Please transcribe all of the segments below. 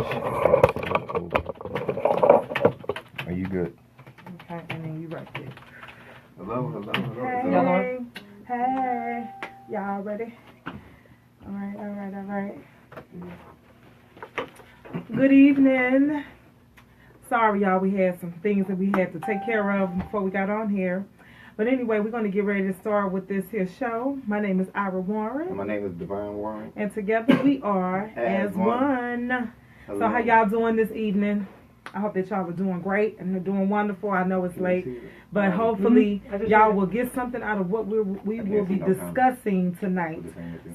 Are you good? Okay, and then you right there. Hello. Hey, hey, y'all ready? All right. Good evening. Sorry, y'all, we had some things that we had to take care of before we got on here. But anyway, we're going to get ready to start with this here show. My name is Ira Warren. And my name is Divine Warren. And together we are as one. Hello. So how y'all doing this evening? I hope that y'all are doing great and they're doing wonderful. I know it's late, but hopefully y'all will get something out of what we will be discussing tonight.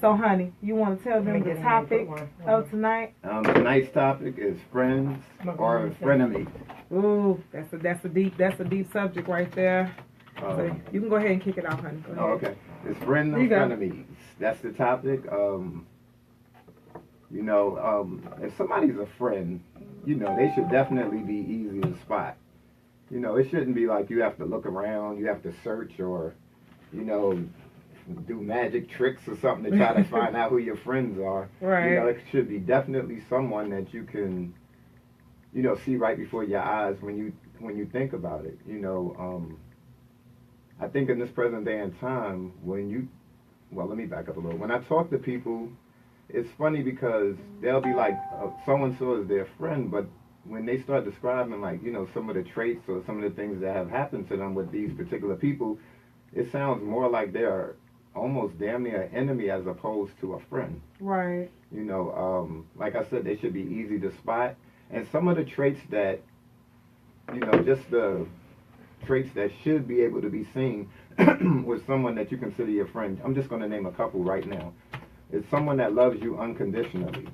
So, honey, you want to tell them the topic of tonight? Tonight's topic is friends or frenemies. Ooh, that's a deep subject right there. So you can go ahead and kick it off, honey. Go ahead. Oh, okay. It's friends or frenemies. That's the topic. If somebody's a friend, they should definitely be easy to spot. It shouldn't be like you have to look around, you have to search or, do magic tricks or something to try to find out who your friends are. Right. It should be definitely someone that you can, see right before your eyes when you think about it. I think in this present day and time, let me back up a little. When I talk to people, it's funny because they'll be like, so-and-so is their friend, but when they start describing, like, some of the traits or some of the things that have happened to them with these particular people, it sounds more like they're almost damn near an enemy as opposed to a friend. Right. Like I said, they should be easy to spot. And some of the traits that, just the traits that should be able to be seen with someone that you consider your friend. I'm just going to name a couple right now. It's someone that loves you unconditionally.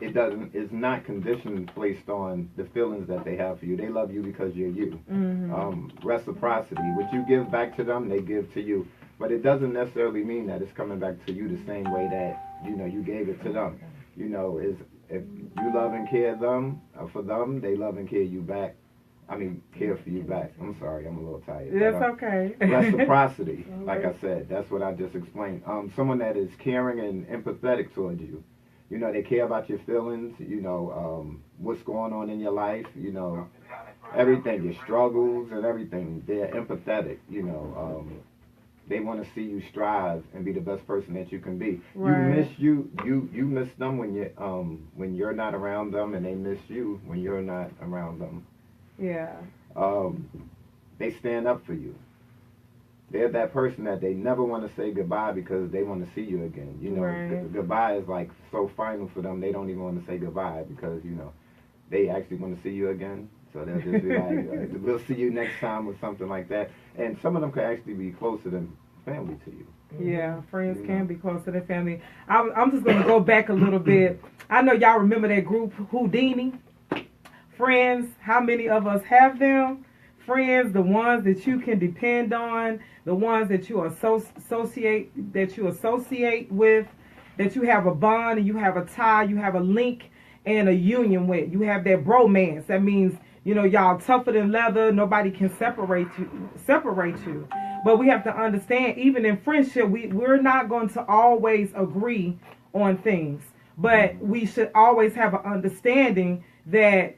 It's not conditioned placed on the feelings that they have for you. They love you because you're you. Mm-hmm. Reciprocity. What you give back to them, they give to you. But it doesn't necessarily mean that it's coming back to you the same way that, you gave it to them. If you love and care for them, they love and care you back. Care for you back. I'm sorry, I'm a little tired. That's okay. Reciprocity, like I said, that's what I just explained. Someone that is caring and empathetic towards you. They care about your feelings, what's going on in your life, everything, your struggles and everything. They're empathetic, they want to see you strive and be the best person that you can be. Right. You miss them when you're not around them, and they miss you when you're not around them. Yeah. They stand up for you. They're that person that they never want to say goodbye because they want to see you again. Right. Goodbye is like so final for them. They don't even want to say goodbye because they actually want to see you again. So they'll just be like, "We'll see you next time" or something like that. And some of them could actually be closer than family to you. Yeah, friends can be closer than family. I'm just going to go back a little bit. I know y'all remember that group Houdini. Friends, how many of us have them? Friends, the ones that you can depend on, the ones that you associate with, that you have a bond and you have a tie, you have a link and a union with. You have that bromance. That means, y'all tougher than leather. Nobody can separate you. But we have to understand, even in friendship, we're not going to always agree on things. But we should always have an understanding that,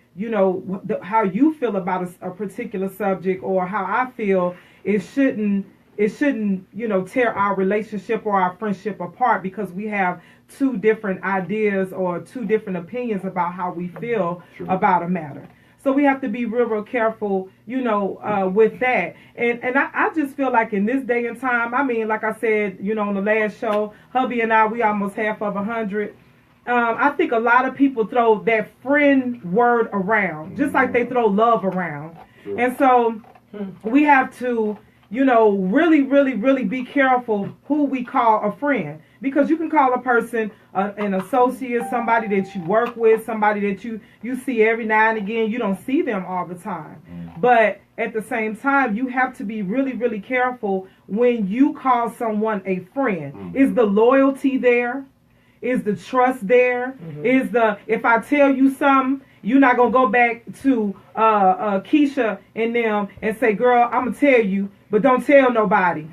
how you feel about a particular subject or how I feel, it shouldn't, tear our relationship or our friendship apart because we have two different ideas or two different opinions about how we feel about a matter. So we have to be real careful, with that. And I just feel like in this day and time, like I said, on the last show, hubby and I, we almost half of 100. I think a lot of people throw that friend word around, just like they throw love around. True. And so we have to, really, really, really be careful who we call a friend. Because you can call a person an associate, somebody that you work with, somebody that you see every now and again. You don't see them all the time. But at the same time, you have to be really, really careful when you call someone a friend. Is the loyalty there? Is the trust there? If I tell you something, you're not going to go back to Keisha and them and say, girl, I'm going to tell you, but don't tell nobody,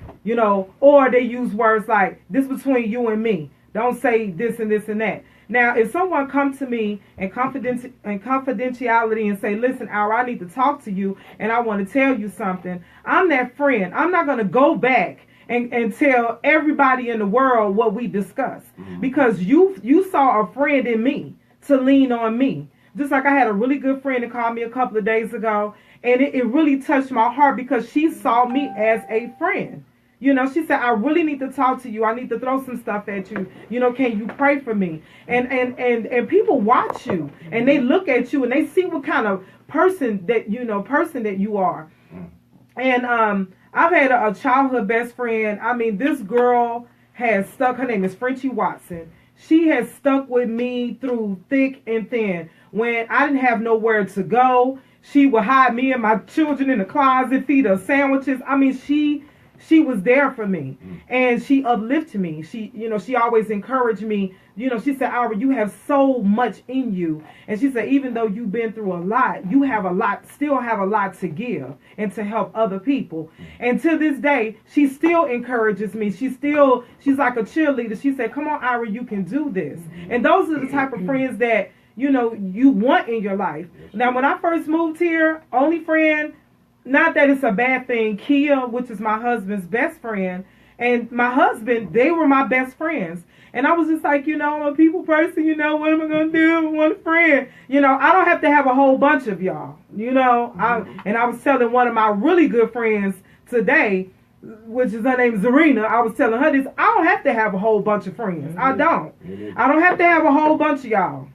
Or they use words like, this between you and me. Don't say this and this and that. Now, if someone comes to me in confidentiality and say, listen, Ira, I need to talk to you and I want to tell you something, I'm that friend. I'm not going to go back and tell everybody in the world what we discussed. Because you saw a friend in me to lean on me. Just like I had a really good friend that called me a couple of days ago, and it really touched my heart because she saw me as a friend. You know, she said, I really need to talk to you. I need to throw some stuff at you. You know, can you pray for me? And people watch you and they look at you and they see what kind of person that you are. And I've had a childhood best friend. I mean, this girl has stuck. Her name is Frenchie Watson. She has stuck with me through thick and thin. When I didn't have nowhere to go, she would hide me and my children in the closet, feed us sandwiches. I mean, she was there for me, and she uplifted me. She always encouraged me. You know, she said, Ira, you have so much in you. And she said, even though you've been through a lot, you have still have a lot to give and to help other people. And to this day, she still encourages me. She's like a cheerleader. She said, come on, Ira, you can do this. And those are the type of friends that, you know, you want in your life. Now, when I first moved here, only friend, not that it's a bad thing, Kia, which is my husband's best friend, and my husband, they were my best friends. And I was just like, you know, I'm a people person, you know, what am I going to do? I want a friend. You know, I don't have to have a whole bunch of y'all, you know. And I was telling one of my really good friends today, which is her name Zarina, I was telling her this, I don't have to have a whole bunch of friends. I don't have to have a whole bunch of y'all.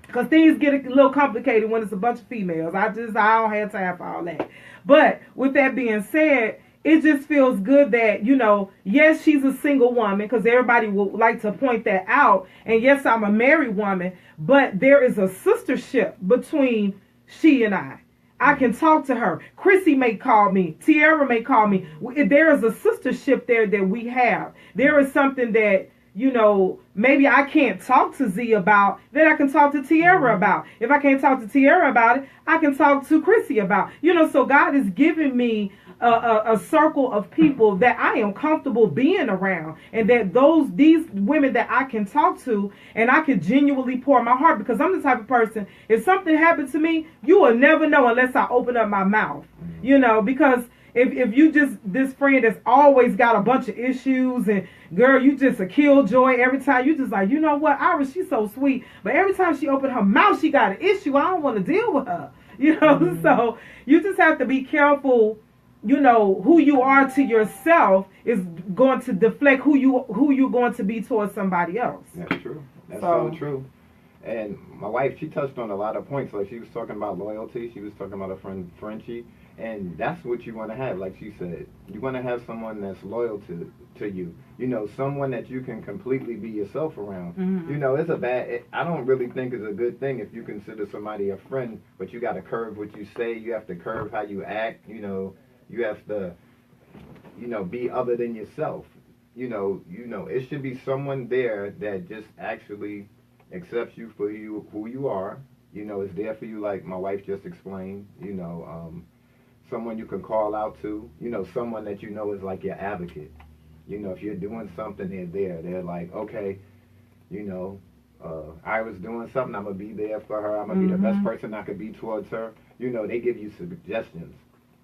Because things get a little complicated when it's a bunch of females. I don't have time for all that. But with that being said, it just feels good that, you know, yes, she's a single woman, because everybody would like to point that out. And yes, I'm a married woman, but there is a sistership between she and I. I can talk to her. Chrissy may call me. Tiara may call me. There is a sistership there that we have. There is something that, you know, maybe I can't talk to Z about, then I can talk to Tiara about. If I can't talk to Tiara about it, I can talk to Chrissy about. You know, so God is giving me a circle of people that I am comfortable being around, and that these women that I can talk to and I can genuinely pour my heart, because I'm the type of person, if something happens to me, you will never know unless I open up my mouth, you know, because if you just this friend that's always got a bunch of issues, and girl, you just a killjoy every time, you just like, you know what, Iris, she's so sweet, but every time she opened her mouth, she got an issue. I don't want to deal with her, you know. So you just have to be careful. You know, who you are to yourself is going to deflect who you're going to be towards somebody else. That's true. That's so true. And my wife, she touched on a lot of points. Like, she was talking about loyalty. She was talking about her friend Frenchie. And that's what you want to have. Like she said, you want to have someone that's loyal to you. You know, someone that you can completely be yourself around. You know, I don't really think it's a good thing if you consider somebody a friend, but you got to curb what you say. You have to curb how you act. You know, you have to, you know, be other than yourself. You know, it should be someone there that just actually accepts you for who you are. You know, is there for you, like my wife just explained. You know, someone you can call out to. You know, someone that you know is like your advocate. You know, if you're doing something, they're there. They're like, okay, you know, I was doing something, I'm going to be there for her. I'm going to be the best person I could be towards her. You know, they give you suggestions.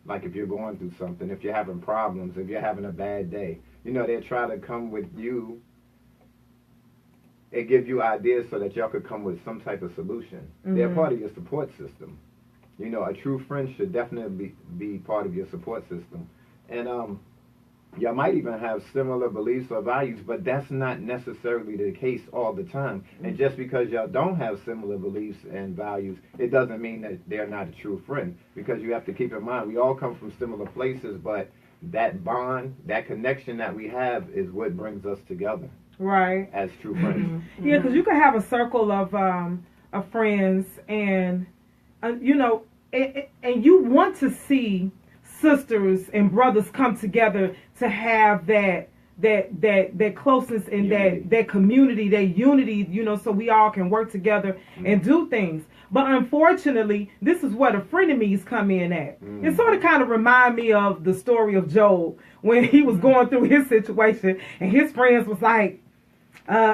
Like if you're going through something, if you're having problems, if you're having a bad day, you know, they'll try to come with you and give you ideas so that y'all could come with some type of solution. They're part of your support system. You know, a true friend should definitely be part of your support system. And y'all might even have similar beliefs or values, but that's not necessarily the case all the time. And just because y'all don't have similar beliefs and values, it doesn't mean that they're not a true friend. Because you have to keep in mind, we all come from similar places, but that bond, that connection that we have is what brings us together. Right. As true friends. Yeah, because you can have a circle of friends, and you know, and you want to see sisters and brothers come together to have that closeness and that community, that unity, you know, so we all can work together and do things. But unfortunately, this is where the frenemies come in at. It sort of kind of remind me of the story of Job when he was going through his situation and his friends was like,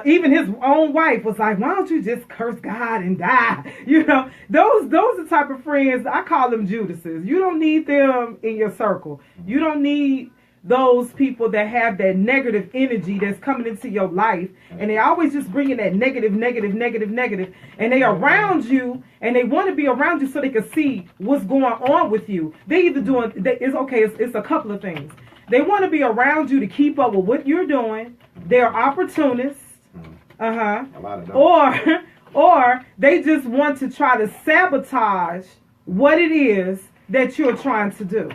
Even his own wife was like, why don't you just curse God and die? You know, those are the type of friends, I call them Judases. You don't need them in your circle. You don't need those people that have that negative energy that's coming into your life, and they always just bringing that negative, and they around you, and they want to be around you so they can see what's going on with you. They either doing, it's a couple of things. They want to be around you to keep up with what you're doing. They're opportunists, A lot of them. or they just want to try to sabotage what it is that you're trying to do.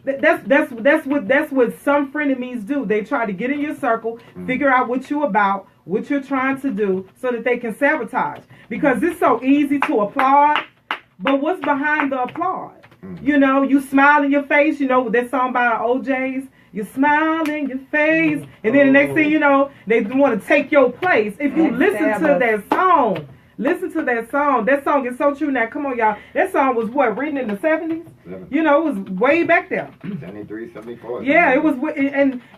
That's what some frenemies do. They try to get in your circle, figure out what you're about, what you're trying to do, so that they can sabotage. Because it's so easy to applaud, but what's behind the applaud? You know, you smile in your face. You know that song by OJ's. You smile in your face, and then the next thing you know, they want to take your place. If you listen to that song. Listen to that song. That song is so true. Now, come on, y'all. That song was what, written in the 70s? You know, it was way back there. 73, 74. Yeah, it was.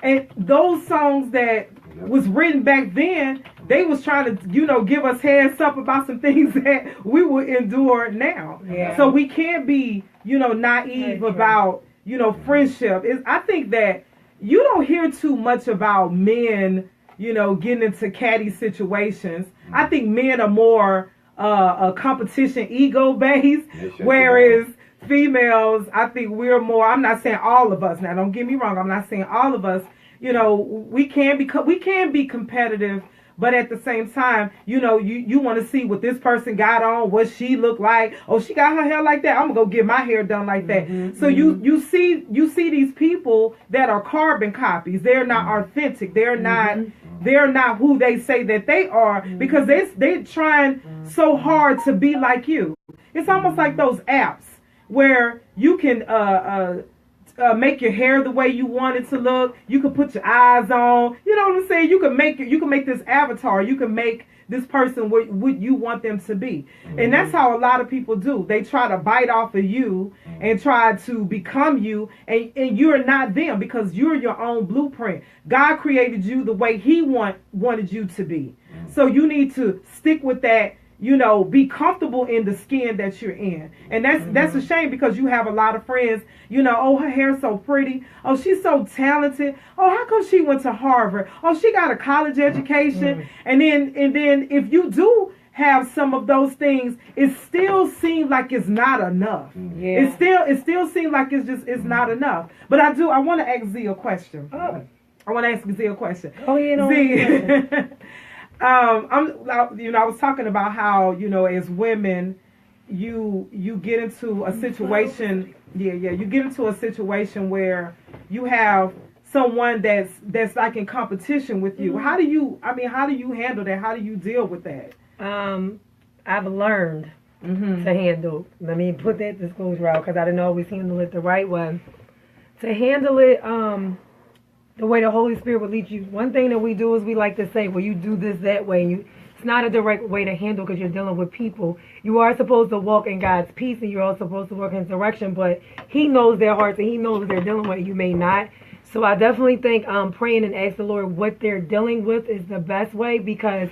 And those songs that was written back then, they was trying to, you know, give us heads up about some things that we would endure now. Yeah. So we can't be, you know, naive about, you know, friendship. I think that you don't hear too much about men, you know, getting into catty situations. I think men are more competition ego based, whereas females, I think we're more. I'm not saying all of us. Now, don't get me wrong. I'm not saying all of us. You know, we can be competitive, but at the same time, you know, you want to see what this person got on, what she looked like. Oh, she got her hair like that. I'm gonna go get my hair done like that. So you see these people that are carbon copies. They're not authentic. They're not who they say that they are, because they're trying so hard to be like you. It's almost like those apps where you can make your hair the way you want it to look. You can put your eyes on. You know what I'm saying? You can make this avatar. You can make this person what you want them to be. And that's how a lot of people do. They try to bite off of you and try to become you, and you're not them, because you're your own blueprint. God created you the way he wanted you to be. So you need to stick with that. You know, be comfortable in the skin that you're in. And that's a shame, because you have a lot of friends, you know, oh, her hair's so pretty. Oh, she's so talented. Oh, how come she went to Harvard? Oh, she got a college education. And then if you do have some of those things, it still seems like it's not enough. Yeah. It still seems like it's not enough. But I want to ask Z a question. I want to ask Z a question. Oh, you know. Z, I was talking about how, you know, as women, you get into a situation, you get into a situation where you have someone that's like in competition with you. How do you handle that? How do you deal with that? I've learned to handle. Let me put that disclosure out, because I didn't always handle it the right way. To handle it, the way the Holy Spirit will lead you. One thing that we do is we like to say, well, you do this that way. It's not a direct way to handle, because you're dealing with people. You are supposed to walk in God's peace, and you're also supposed to work in His direction, but He knows their hearts, and He knows what they're dealing with. You may not. So I definitely think praying and ask the Lord what they're dealing with is the best way, because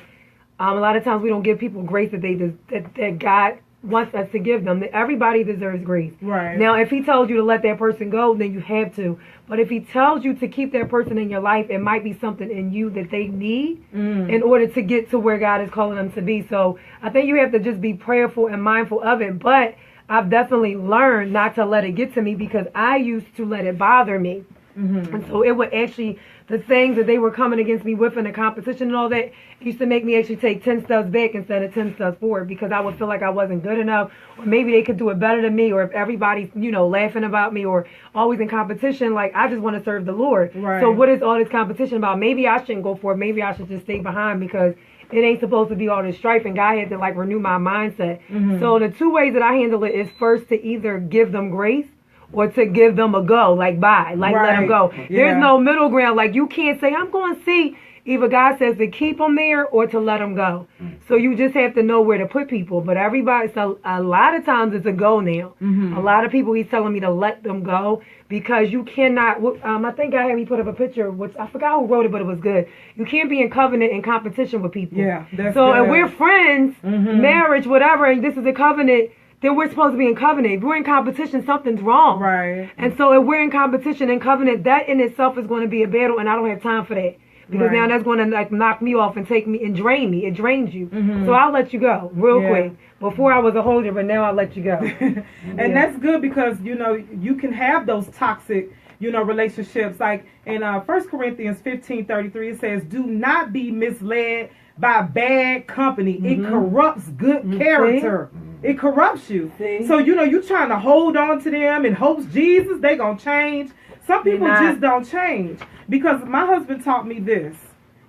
a lot of times we don't give people grace that God wants us to give them. Everybody deserves grace. Right. Now, if He tells you to let that person go, then you have to. But if He tells you to keep that person in your life, it might be something in you that they need in order to get to where God is calling them to be. So I think you have to just be prayerful and mindful of it. But I've definitely learned not to let it get to me, because I used to let it bother me. And so it would actually, the things that they were coming against me with in the competition and all that, used to make me actually take 10 steps back instead of 10 steps forward, because I would feel like I wasn't good enough, or maybe they could do it better than me, or if everybody's, you know, laughing about me or always in competition, like, I just want to serve the Lord. Right. So what is all this competition about? Maybe I shouldn't go for it. Maybe I should just stay behind, because it ain't supposed to be all this strife, and God had to like renew my mindset. So the two ways that I handle it is first to either give them grace, or to give them a go, like bye, like let them go. Yeah. There's no middle ground. Like, you can't say, I'm going to see either God says to keep them there or to let them go. So you just have to know where to put people. But everybody, so a lot of times it's a go now. A lot of people, he's telling me to let them go because you cannot. I think I had me put up a picture, which I forgot who wrote it, but it was good. You can't be in covenant and competition with people. Yeah, that's so good. if we're friends, marriage, whatever, and this is a covenant, then we're supposed to be in covenant. If we're in competition, something's wrong. Right. And so if we're in competition and covenant, that in itself is going to be a battle, and I don't have time for that. Because now that's going to like knock me off and take me and drain me. It drains you. So I'll let you go real quick. Before I was a holder, but now I'll let you go. And that's good because, you know, you can have those toxic, you know, relationships. Like in 1 Corinthians 15:33, it says, do not be misled by bad company. It corrupts good character. It corrupts you. So, you know, you trying to hold on to them in hopes Jesus, they going to change. Some people just don't change. Because my husband taught me this.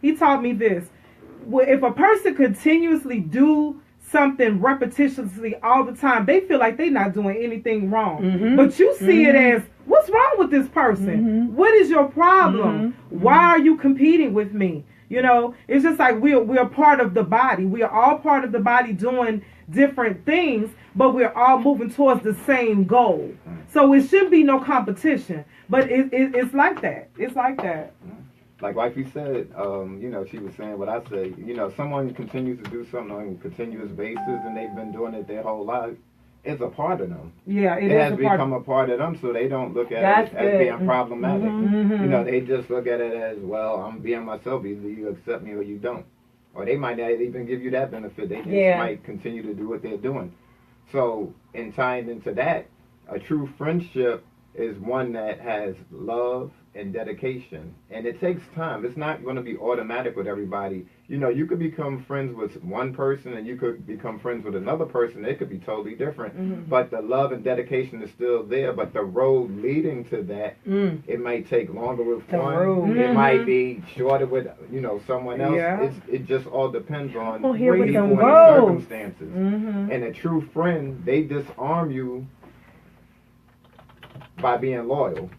He taught me this. If a person continuously do something repetitiously all the time, they feel like they're not doing anything wrong. But you see it as, what's wrong with this person? What is your problem? Why are you competing with me? You know, it's just like we're part of the body. We are all part of the body doing different things, but we're all moving towards the same goal. So it shouldn't be no competition. But it's like that. It's like that. Like you said, you know, she was saying what I say. You know, someone continues to do something on a continuous basis and they've been doing it their whole life. It's a part of them. Yeah, it has become a part of them, so they don't look at it as being problematic. You know, they just look at it as, well, I'm being myself. Either you accept me or you don't. Or they might not even give you that benefit. They just might continue to do what they're doing. So, in tying into that, a true friendship is one that has love and dedication. And it takes time. It's not going to be automatic with everybody. You know, you could become friends with one person and you could become friends with another person. It could be totally different. But the love and dedication is still there. But the road leading to that, it might take longer with one. It might be shorter with, you know, someone else. It just all depends on people and circumstances. And a true friend, they disarm you by being loyal.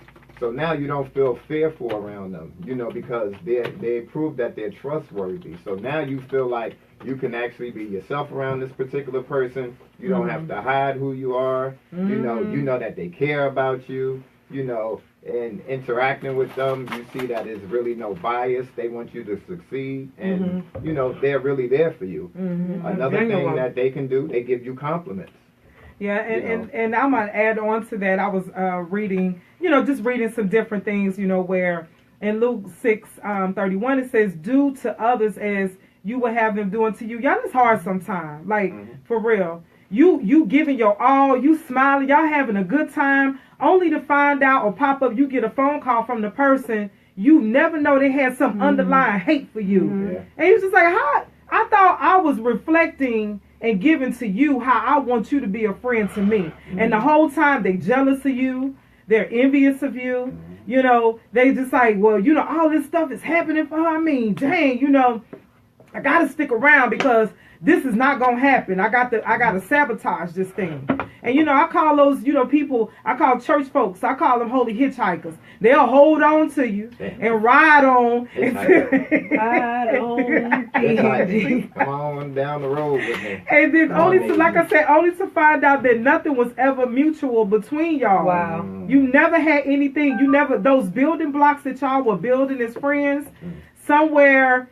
So now you don't feel fearful around them, you know, because they prove that they're trustworthy. So now you feel like you can actually be yourself around this particular person. You don't have to hide who you are. You know that they care about you, you know, and interacting with them, you see that there's really no bias. They want you to succeed, and, you know, they're really there for you. Another thing that they can do, they give you compliments. Yeah, and I'm going to add on to that. I was reading, you know, just reading some different things, you know, where in Luke 6:31 it says, do to others as you would have them doing to you. Y'all, it's hard sometimes, like, for real. You giving your all, you smiling, y'all having a good time, only to find out or pop up, you get a phone call from the person, you never know they had some underlying hate for you. And you just like, how? I thought I was reflecting and giving to you how I want you to be a friend to me. And the whole time they jealous of you, they're envious of you, you know, they just like, well, you know, all this stuff is happening for her. I mean, dang, you know, I gotta stick around because this is not gonna happen. I gotta sabotage this thing. And you know, I call those, you know, people, I call church folks, I call them holy hitchhikers. They'll hold on to you and ride on. Ride on. Come on down the road with me. And then like I said, only to find out that nothing was ever mutual between y'all. Wow. You never had anything, those building blocks that y'all were building as friends, somewhere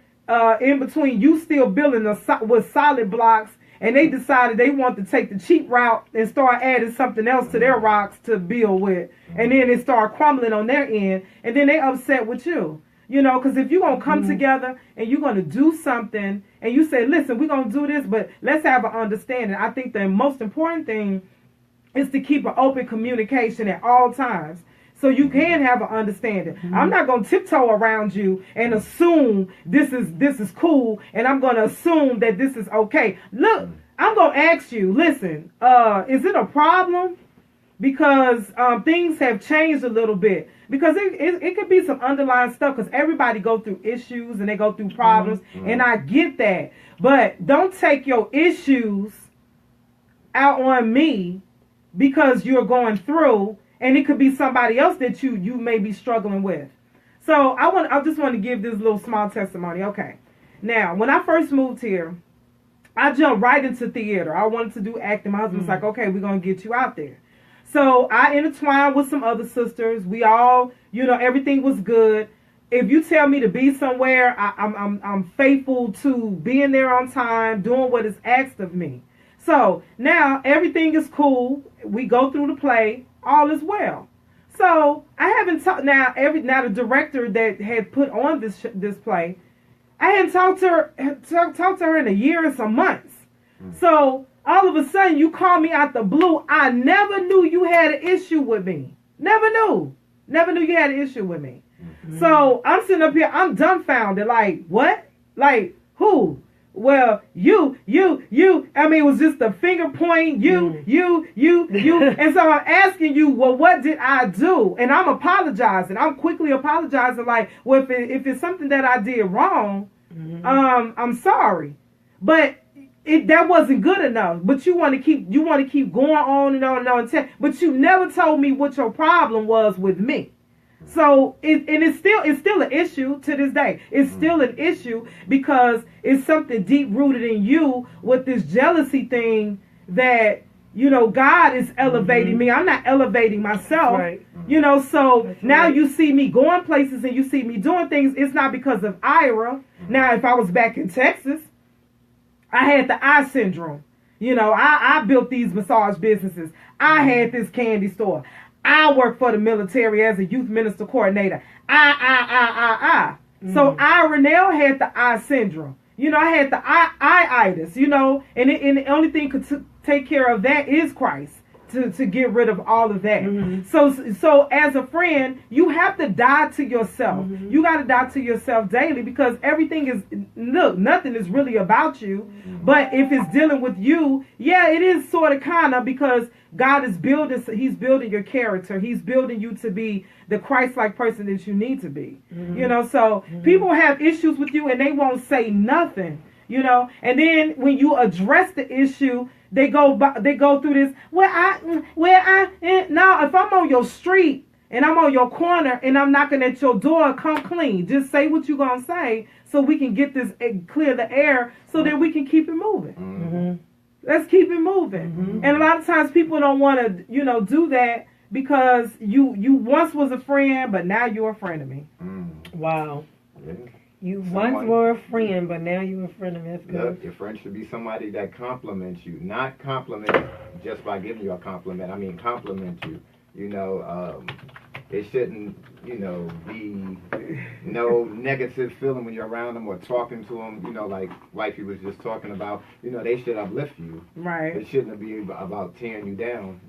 in between, you still building with solid blocks, and they decided they want to take the cheap route and start adding something else to their rocks to build with, and then it start crumbling on their end, and then they upset with you. You know, because if you're going to come together and you're going to do something, and you say, listen, we're going to do this, but let's have an understanding. I think the most important thing is to keep an open communication at all times. So you can have an understanding. I'm not going to tiptoe around you and assume this is cool, and I'm going to assume that this is okay. Look, I'm going to ask you, listen, is it a problem? Because things have changed a little bit. Because it could be some underlying stuff, because everybody go through issues and they go through problems, and I get that. But don't take your issues out on me because you're going through, and it could be somebody else that you may be struggling with. So I just want to give this little small testimony. Okay. Now, when I first moved here, I jumped right into theater. I wanted to do acting. My husband was like, okay, we're going to get you out there. So I intertwined with some other sisters. We all, everything was good. If you tell me to be somewhere, I'm faithful to being there on time, doing what is asked of me. So now everything is cool. We go through the play. All is well. So I haven't talked now. Now the director that had put on this play, I hadn't talked to her in a year and some months. So all of a sudden you call me out the blue. I never knew you had an issue with me. Never knew you had an issue with me. So I'm sitting up here, I'm dumbfounded. Like, what? Like, who? Well, you. I mean, it was just a finger point. You. And so I'm asking you, well, what did I do? And I'm apologizing. I'm quickly apologizing. Like, well, if it's something that I did wrong, I'm sorry. But that wasn't good enough. But you want to keep going on and on and on. But you never told me what your problem was with me. So it's still an issue to this day. It's still an issue because it's something deep rooted in you with this jealousy thing that God is elevating me. I'm not elevating myself. Right. So That's now right. you see me going places and you see me doing things. It's not because of Ira. Now, if I was back in Texas, I had the eye syndrome. I built these massage businesses. I had this candy store. I work for the military as a youth minister coordinator. So Renell had the eye syndrome. I had the eye-itis, and the only thing could take care of that is Christ to get rid of all of that. So as a friend, you have to die to yourself. You got to die to yourself daily because everything is, nothing is really about you. But if it's dealing with you, yeah, it is sort of kind of because God is he's building your character. He's building you to be the Christ-like person that you need to be. So people have issues with you and they won't say nothing, and then when you address the issue, they go through this. Now, if I'm on your street and I'm on your corner and I'm knocking at your door, come clean. Just say what you're going to say so we can get this, clear the air so that we can keep it moving. Let's keep it moving. And a lot of times people don't want to, do that because you once was a friend, but now you're a friend of me. Wow. Yeah. You once were a friend, but now you're a friend of me. That's good. Yep, your friend should be somebody that compliments you, not compliment just by giving you a compliment. I mean, compliment you. It shouldn't, be no negative feeling when you're around them or talking to them. Like Wifey was just talking about. They should uplift you. Right. It shouldn't be about tearing you down.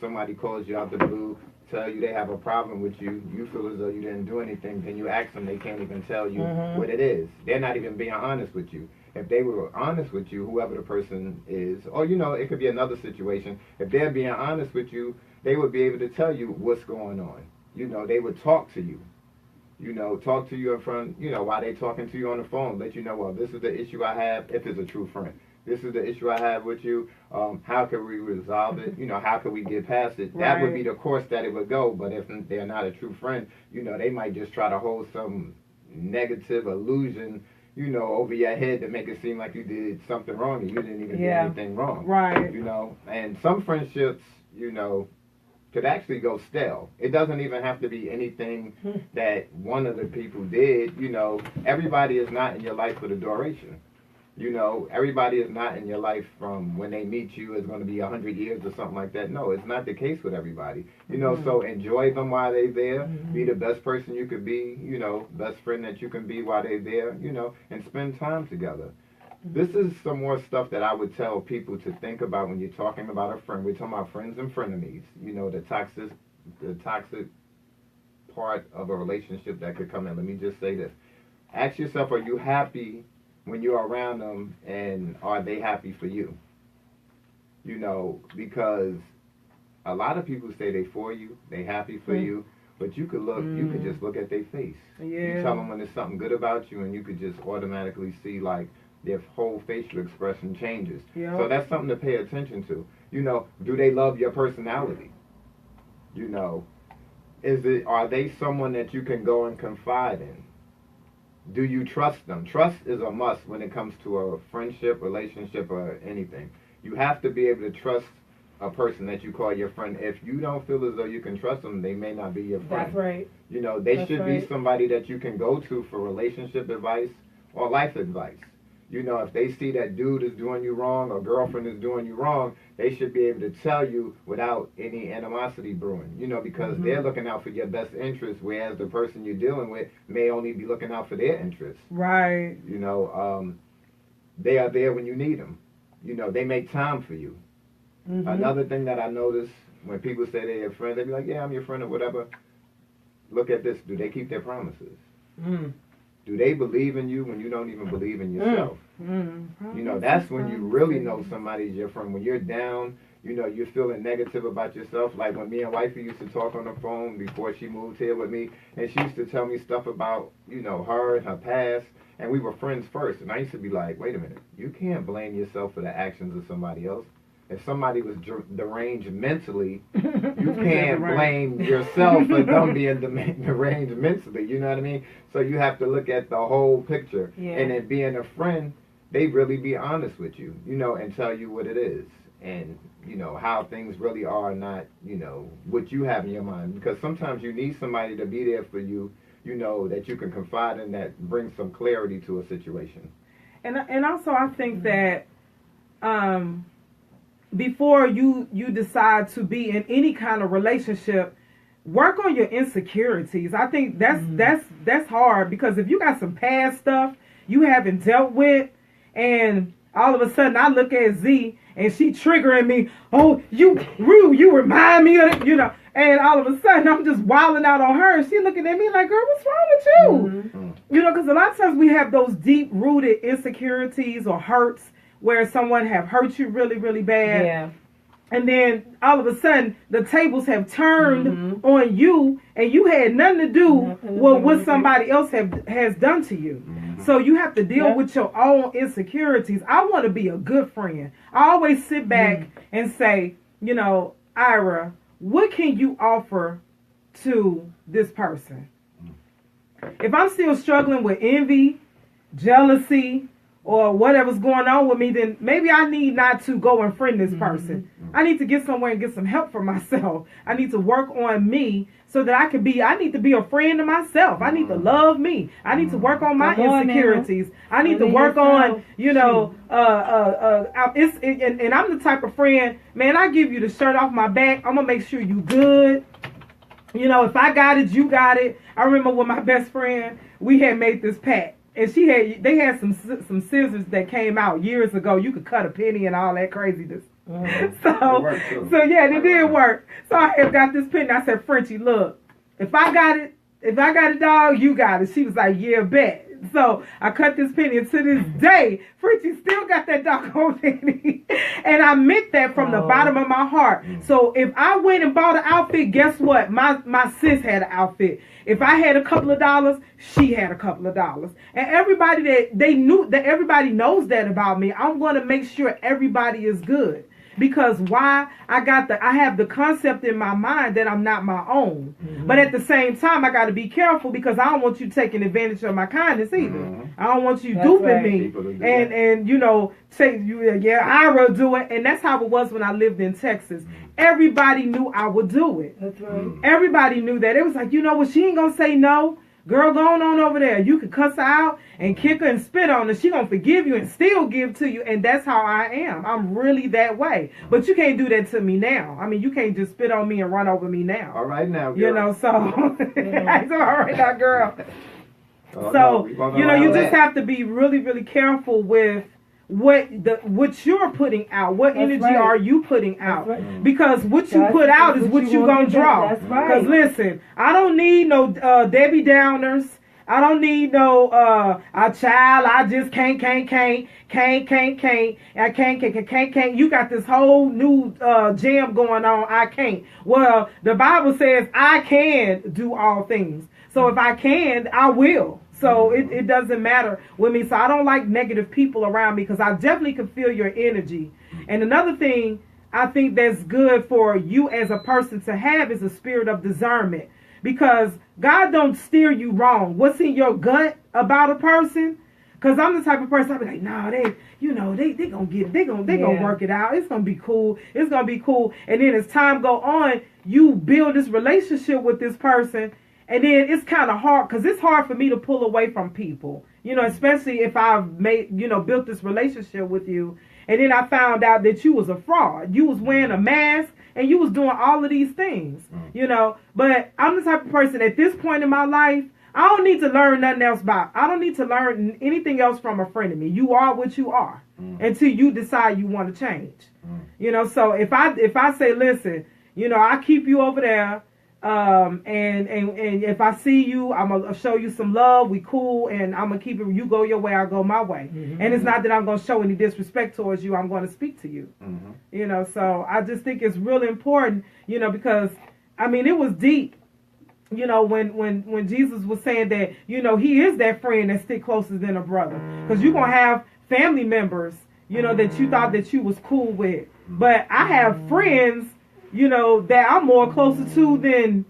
Somebody calls you out the blue, tell you they have a problem with you. You feel as though you didn't do anything. Then you ask them, they can't even tell you what it is. They're not even being honest with you. If they were honest with you, whoever the person is, or it could be another situation. If they're being honest with you, they would be able to tell you what's going on. They would talk to you. Talk to you in front, while they're talking to you on the phone, let you know, well, this is the issue I have, if it's a true friend. This is the issue I have with you. How can we resolve it? How can we get past it? That would be the course that it would go. But if they're not a true friend, they might just try to hold some negative illusion, over your head to make it seem like you did something wrong and you didn't even do anything wrong. Right. And some friendships, could actually go stale. It doesn't even have to be anything that one of the people did. Everybody is not in your life for the duration. Everybody is not in your life from when they meet you is going to be 100 years or something like that. No, it's not the case with everybody. So enjoy them while they're there. Be the best person you could be, best friend that you can be while they're there, and spend time together. This is some more stuff that I would tell people to think about when you're talking about a friend. We're talking about friends and frenemies. The toxic part of a relationship that could come in. Let me just say this. Ask yourself, are you happy when you're around them, and are they happy for you? Because a lot of people say they for you, they happy for you, but you could just look at their face. Yeah. You tell them when there's something good about you, and you could just automatically see, like, their whole facial expression changes. Yep. So that's something to pay attention to. Do they love your personality? Are they someone that you can go and confide in? Do you trust them? Trust is a must when it comes to a friendship, relationship, or anything. You have to be able to trust a person that you call your friend. If you don't feel as though you can trust them, they may not be your friend. That's right. You know, they That's should right. be somebody that you can go to for relationship advice or life advice. You know, if they see that dude is doing you wrong or girlfriend is doing you wrong, they should be able to tell you without any animosity brewing. You know, because they're looking out for your best interest, whereas the person you're dealing with may only be looking out for their interests. Right. You know, they are there when you need them. You know, they make time for you. Another thing that I notice when people say they're your friend, they be like, yeah, I'm your friend or whatever. Look at this. Do they keep their promises? Do they believe in you when you don't even believe in yourself? You know, that's when you really know somebody's your friend. When you're down, you know, you're feeling negative about yourself. Like when me and wifey used to talk on the phone before she moved here with me, and she used to tell me stuff about, you know, her and her past, and we were friends first. And I used to be like, wait a minute, you can't blame yourself for the actions of somebody else. If somebody was deranged mentally, you can't blame yourself for them being deranged mentally. You know what I mean? So you have to look at the whole picture. Yeah. And then being a friend, they really be honest with you, you know, and tell you what it is. And, you know, how things really are, not, you know, what you have in your mind. Because sometimes you need somebody to be there for you, you know, that you can confide in, that brings some clarity to a situation. And also I think that before you decide to be in any kind of relationship, work on your insecurities. I think that's hard, because if you got some past stuff you haven't dealt with, and all of a sudden I look at Z and she triggering me, oh, you remind me of it, you know, and all of a sudden I'm just wilding out on her, and she looking at me like, girl, what's wrong with you? You know, because a lot of times we have those deep rooted insecurities or hurts where someone have hurt you really, really bad. Yeah. And then all of a sudden the tables have turned on you, and you had nothing to do with what somebody else has done to you. So you have to deal with your own insecurities. I want to be a good friend. I always sit back and say, you know, Ira, what can you offer to this person? If I'm still struggling with envy, jealousy, or whatever's going on with me, then maybe I need not to go and friend this person. I need to get somewhere and get some help for myself. I need to work on me so that I need to be a friend to myself. I need to love me. I need to work on my insecurities. I need to work on, you know, and I'm the type of friend, man, I give you the shirt off my back. I'm going to make sure you good. You know, if I got it, you got it. I remember when my best friend, we had made this pact. And they had some scissors that came out years ago. You could cut a penny and all that craziness. So yeah, it did work. So I have got this penny. I said, Frenchie, look, if I got it, dog, you got it. She was like, yeah, bet. So I cut this penny, and to this day, Frenchie still got that doggone penny. And I meant that from the bottom of my heart. So if I went and bought an outfit, guess what? My sis had an outfit. If I had a couple of dollars, she had a couple of dollars. And everybody everybody knows that about me. I'm going to make sure everybody is good. Because why? I have the concept in my mind that I'm not my own. But at the same time, I got to be careful, because I don't want you taking advantage of my kindness either. I don't want you duping me and you know, say Ira do it. And that's how it was when I lived in Texas. Everybody knew I would do it. That's right. Everybody knew that. It was like, you know what? She ain't gonna say no. Girl, go on over there. You can cuss her out and kick her and spit on her. She gonna forgive you and still give to you. And that's how I am. I'm really that way. But you can't do that to me now. I mean, you can't just spit on me and run over me now. All right now, girl. You know, so it's all right now, girl. So, you know, you just have to be really, really careful with what you're putting out. What energy are you putting out? Because what you put out is what you're going to draw. That's right. Because listen, I don't need no Debbie Downers. I don't need no a child. I just can't. I can't. You got this whole new jam going on. I can't. Well, the Bible says I can do all things. So if I can, I will. So it doesn't matter with me. So I don't like negative people around me, because I definitely can feel your energy. And another thing I think that's good for you as a person to have is a spirit of discernment. because God don't steer you wrong. What's in your gut about a person? Because I'm the type of person, I'll be like, nah, they gonna get it. They gonna work it out. It's gonna be cool. It's gonna be cool. And then as time go on, you build this relationship with this person. And then it's kind of hard, because it's hard for me to pull away from people. Especially if I've built this relationship with you. And then I found out that you was a fraud. You was wearing a mask and you was doing all of these things, But I'm the type of person at this point in my life, I don't need to learn nothing else I don't need to learn anything else from a friend of me. You are what you are until you decide you want to change. So if I say, listen, I keep you over there, and if I see you, I'm gonna show you some love. We cool, and I'm gonna keep it. You go your way, I go my way. And it's not that I'm gonna show any disrespect towards you. I'm gonna speak to you. So I just think it's really important, because it was deep. When Jesus was saying that, he is that friend that stick closer than a brother. Because you're going to have family members, that you thought that you was cool with. But I have friends, that I'm more closer to than,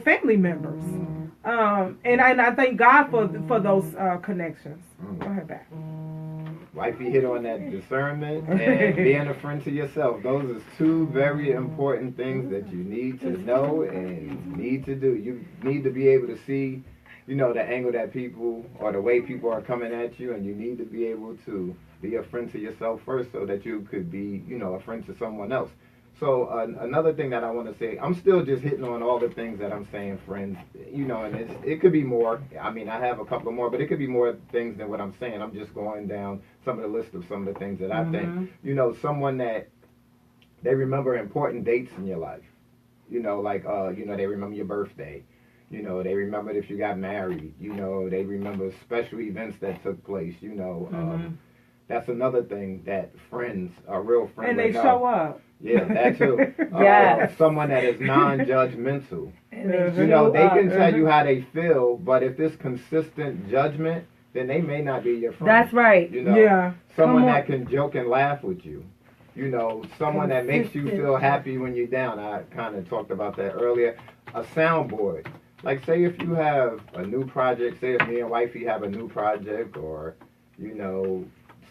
family members. And I thank God for those connections. Go ahead back. Wifey hit on that discernment and being a friend to yourself. Those are two very important things that you need to know and need to do. You need to be able to see, the angle that people or the way people are coming at you, and you need to be able to be a friend to yourself first so that you could be, a friend to someone else. So another thing that I want to say, I'm still just hitting on all the things that I'm saying, friends, and it could be more. I have a couple more, but it could be more things than what I'm saying. I'm just going down some of the list of some of the things that I think, someone that they remember important dates in your life, they remember your birthday, they remember if you got married, they remember special events that took place, that's another thing that friends are real friends. And they show up. Yeah, that too. Yes. Someone that is non-judgmental. And they can tell you how they feel, but if it's consistent judgment, then they may not be your friend. That's right. Yeah. Someone that can joke and laugh with you. Someone that makes you feel happy when you're down. I kind of talked about that earlier. A soundboard. Like, say if you have a new project, say if me and wifey have a new project, or,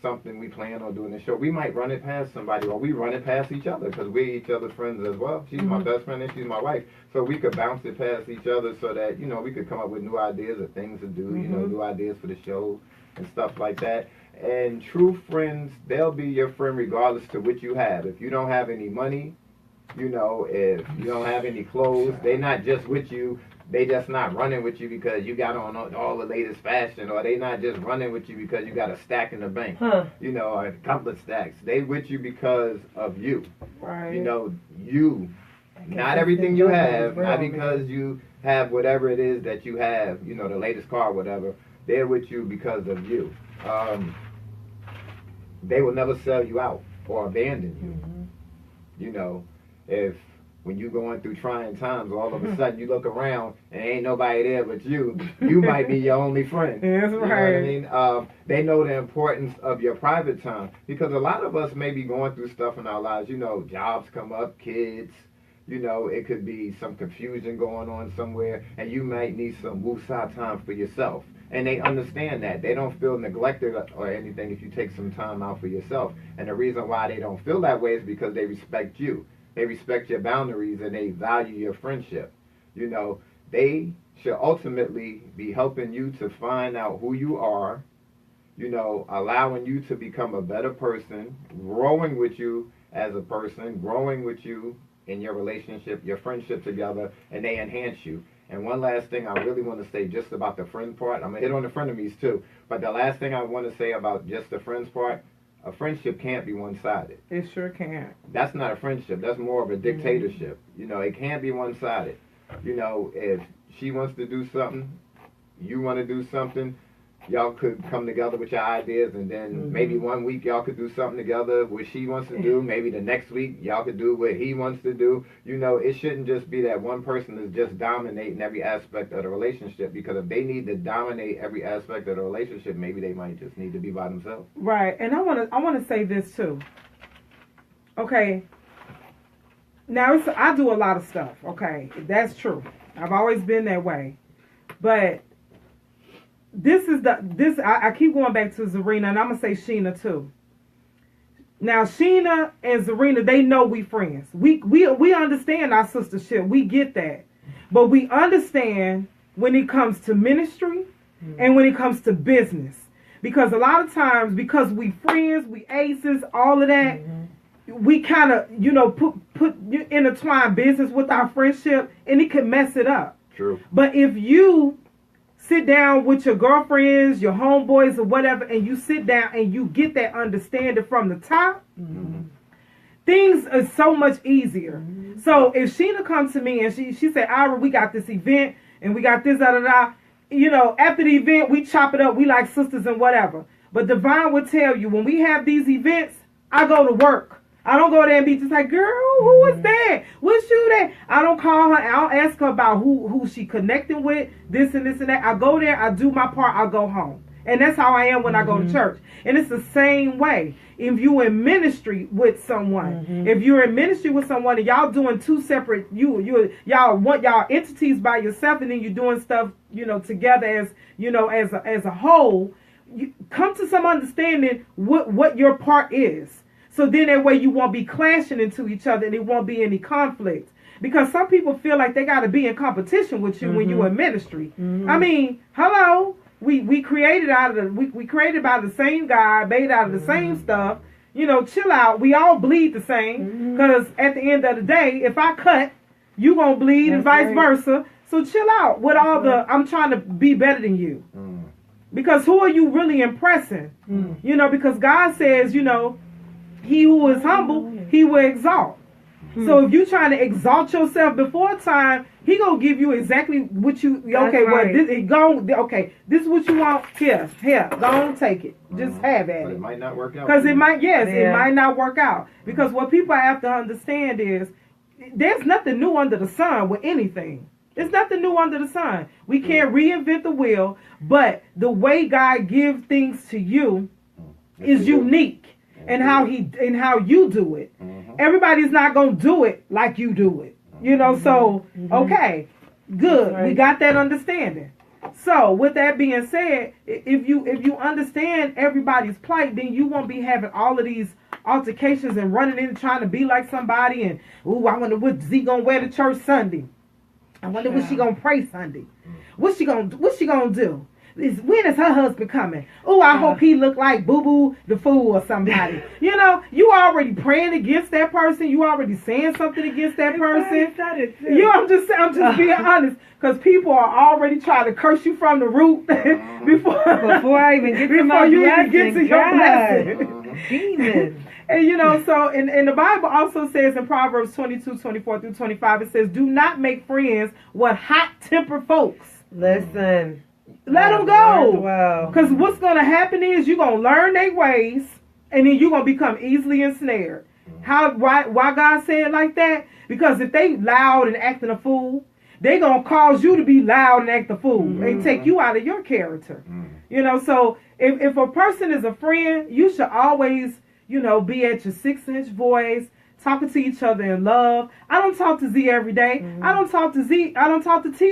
something we plan on doing the show, we might run it past somebody, or we run it past each other, because we're each other's friends as well. She's my best friend and she's my wife, so we could bounce it past each other so that we could come up with new ideas of things to do, new ideas for the show and stuff like that. And true friends, they'll be your friend regardless to what you have. If you don't have any money, if you don't have any clothes, they're not just with you. They just not running with you because you got on all the latest fashion, or they not just running with you because you got a stack in the bank, or a couple of stacks. They with you because of you. Right. You. Not everything you have, not because you have whatever it is that you have, the latest car, whatever. They're with you because of you. They will never sell you out or abandon you. If when you're going through trying times, all of a sudden you look around and ain't nobody there but you might be your only friend. That's right. You know what I mean? They know the importance of your private time, because a lot of us may be going through stuff in our lives. Jobs come up, kids, it could be some confusion going on somewhere, and you might need some woosah time for yourself. And they understand that. They don't feel neglected or anything if you take some time out for yourself. And the reason why they don't feel that way is because they respect you. They respect your boundaries, and they value your friendship. They should ultimately be helping you to find out who you are, allowing you to become a better person, growing with you as a person, growing with you in your relationship, your friendship together, and they enhance you. And one last thing I really want to say just about the friend part. I'm going to hit on the frenemies too. But the last thing I want to say about just the friends part, a friendship can't be one-sided. It sure can't. That's not a friendship. That's more of a dictatorship. It can't be one-sided. If she wants to do something, you want to do something, y'all could come together with your ideas, and then maybe one week y'all could do something together what she wants to do. Maybe the next week y'all could do what he wants to do. It shouldn't just be that one person is just dominating every aspect of the relationship, because if they need to dominate every aspect of the relationship, maybe they might just need to be by themselves. Right. And I want to say this too. Okay. Now I do a lot of stuff. Okay, that's true. I've always been that way. But I keep going back to Zarina, and I'm gonna say Sheena too. Now Sheena and Zarina, they know we friends. We understand our sistership. We get that. But we understand when it comes to ministry and when it comes to business. Because a lot of times, because we friends, we aces, all of that, we kind of, intertwine business with our friendship, and it can mess it up. True. But if you sit down with your girlfriends, your homeboys, or whatever, and you sit down and you get that understanding from the top, things are so much easier. So if Sheena comes to me and she said, Ira, we got this event and we got this, after the event, we chop it up. We like sisters and whatever. But Divine would tell you, when we have these events, I go to work. I don't go there and be just like, girl, who was that? What's you that? I don't call her. I don't ask her about who she connecting with, this and this and that. I go there. I do my part. I go home. And that's how I am when I go to church. And it's the same way. If you're in ministry with someone, if you're in ministry with someone and y'all doing two separate, y'all entities by yourself, and then you're doing stuff, together as a whole, you come to some understanding what your part is. So then that way you won't be clashing into each other and it won't be any conflict. Because some people feel like they got to be in competition with you when you're in ministry. I mean, hello. We created we created by the same God, made out of the same stuff. Chill out. We all bleed the same. Because at the end of the day, if I cut, you gonna bleed and vice versa. So chill out with all I'm trying to be better than you. Because who are you really impressing? Because God says, he who is humble, he will exalt. So if you trying to exalt yourself before time, he gonna give you exactly what you. This is what you want. Here, go on, take it. Just have at it. It might not work out. Because it might not work out. Because what people have to understand is there's nothing new under the sun with anything. There's nothing new under the sun. We can't reinvent the wheel, but the way God gives things to you is unique. And how you do it. Everybody's not gonna do it like you do it. So okay, good. Right. We got that understanding. So with that being said, if you understand everybody's plight, then you won't be having all of these altercations and running in trying to be like somebody and I wonder what Z gonna wear to church Sunday. I wonder what she gonna pray Sunday. What's she gonna do? When is her husband coming? Oh, I hope he look like Boo Boo the Fool or somebody. You already praying against that person. You already saying something against that person. I'm just being honest, because people are already trying to curse you from the root before I even get to your blessing. Demons. And so and the Bible also says in Proverbs 22:24-25, it says, "Do not make friends with hot-tempered folks." Listen. Let them go. Because what's going to happen is you're going to learn their ways, and then you're going to become easily ensnared. Why God said it like that? Because if they loud and acting a fool, they're going to cause you to be loud and act a fool and take you out of your character. So if a person is a friend, you should always, be at your 6-inch voice, talking to each other in love. I don't talk to Z every day. I don't talk to T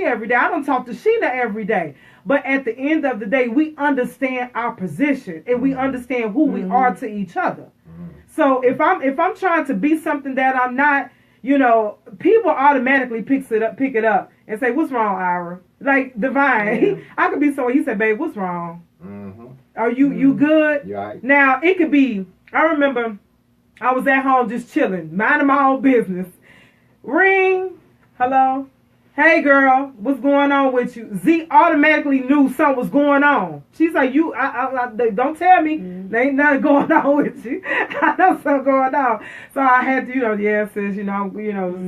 every day. I don't talk to Sheena every day. But at the end of the day, we understand our position and we understand who we are to each other. So if I'm trying to be something that I'm not, people automatically pick it up and say, "What's wrong, Ira?" Like Divine, I could be someone. He said, "Babe, what's wrong? Are you good?" Right. Now it could be. I remember I was at home just chilling, minding my own business. Ring. Hello. Hey girl, what's going on with you? Z automatically knew something was going on. She's like, don't tell me. There ain't nothing going on with you. I know something going on. So I had to, sis,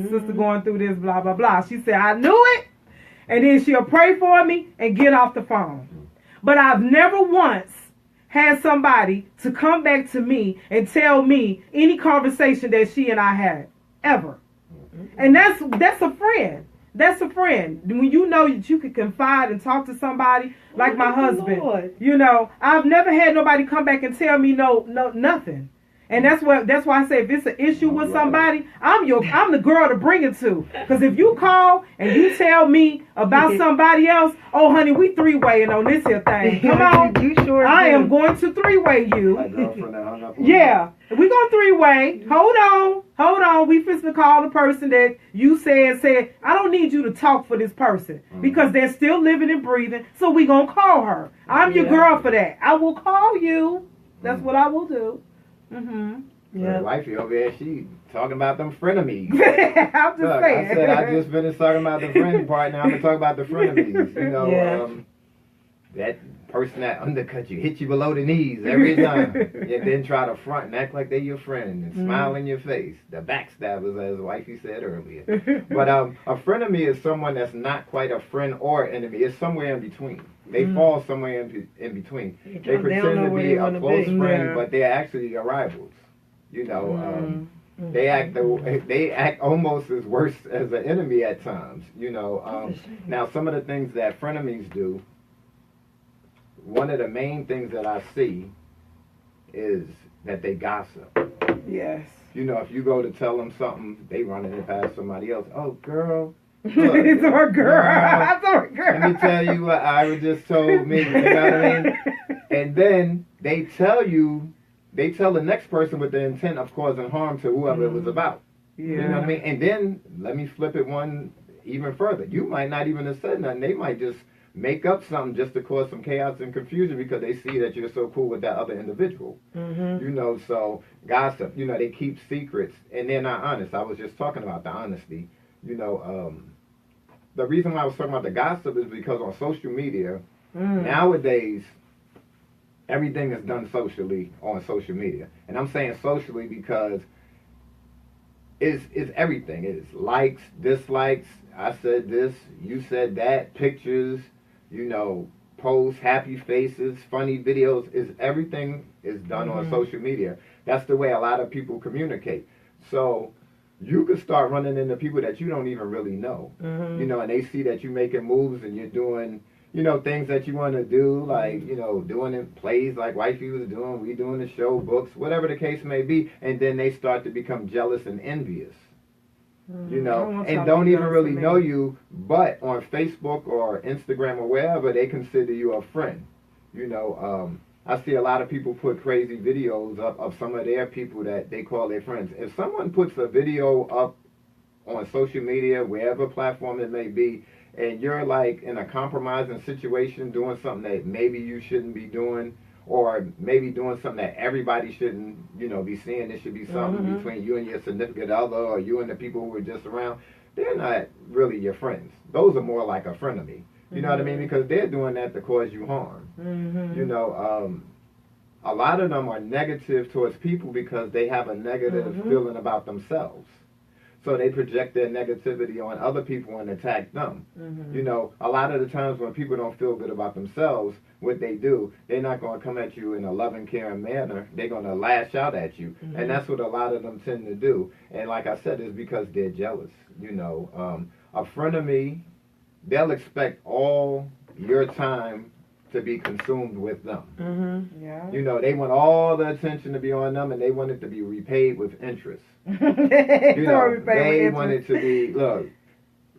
sister going through this, blah, blah, blah. She said, I knew it. And then she'll pray for me and get off the phone. But I've never once had somebody to come back to me and tell me any conversation that she and I had, ever. And that's a friend. That's a friend. When you know that you can confide and talk to somebody like my husband. I've never had nobody come back and tell me no nothing. And that's why I say if it's an issue with somebody, I'm the girl to bring it to. Because if you call and you tell me about somebody else, oh honey, we 3-waying on this here thing. Come on, you sure I do. am going to 3-way you. My girlfriend that hung up on Yeah, we gonna 3-way. Hold on. We fixing to call the person that you said. I don't need you to talk for this person because they're still living and breathing. So we gonna call her. I'm your girl for that. I will call you. That's what I will do. Yeah. Wifey over there, she talking about them frenemies. I'm just Look, saying. I said I just finished talking about the friend part. Now I'm gonna talk about the frenemies. You know, that person that undercut you, hit you below the knees every time, and then try to front and act like they your friend and smile in your face. The backstabbers, as Wifey said earlier. But a frenemy is someone that's not quite a friend or enemy. It's somewhere in between. They fall somewhere in between. They pretend to be a close friend, but they're actually your rivals. You know, they act almost as worse as an enemy at times. You know, now some of the things that frenemies do. One of the main things that I see is that they gossip. Yes. You know, if you go to tell them something, they running it past somebody else. Oh, girl. Look, It's our girl. let me tell you what Ira just told me. You know what I mean? And then they tell the next person with the intent of causing harm to whoever it was about. Yeah. You know what I mean? And then let me flip it one even further. You might not even have said nothing. They might just make up something just to cause some chaos and confusion because they see that you're so cool with that other individual. You know, so gossip, you know, they keep secrets and they're not honest. I was just talking about the honesty. You know, the reason why I was talking about the gossip is because on social media, nowadays, everything is done socially on social media. And I'm saying socially because it's everything. It's likes, dislikes, I said this, you said that, pictures, you know, posts, happy faces, funny videos, everything is done on social media. That's the way a lot of people communicate. So you could start running into people that you don't even really know. You know, and they see that you're making moves and you're doing, you know, things that you want to do, like, you know, doing it plays like Wifey was doing, we doing the show, books, whatever the case may be, and then they start to become jealous and envious. You know, and don't even really know you, but on Facebook or Instagram or wherever, they consider you a friend. You know, I see a lot of people put crazy videos up of some of their people that they call their friends. If someone puts a video up on social media, wherever platform it may be, and you're like in a compromising situation, doing something that maybe you shouldn't be doing, or maybe doing something that everybody shouldn't, you know, be seeing. It should be something between you and your significant other or you and the people who are just around. They're not really your friends. Those are more like a frenemy. You know what I mean? Because they're doing that to cause you harm. You know, a lot of them are negative towards people because they have a negative feeling about themselves. So they project their negativity on other people and attack them. You know, a lot of the times when people don't feel good about themselves, what they do, they're not going to come at you in a loving, caring manner. They're going to lash out at you. And that's what a lot of them tend to do. And like I said, it's because they're jealous. You know, a frenemy, they'll expect all your time to be consumed with them. Yeah. You know, they want all the attention to be on them and they want it to be repaid with interest. You know, they want it to be, look,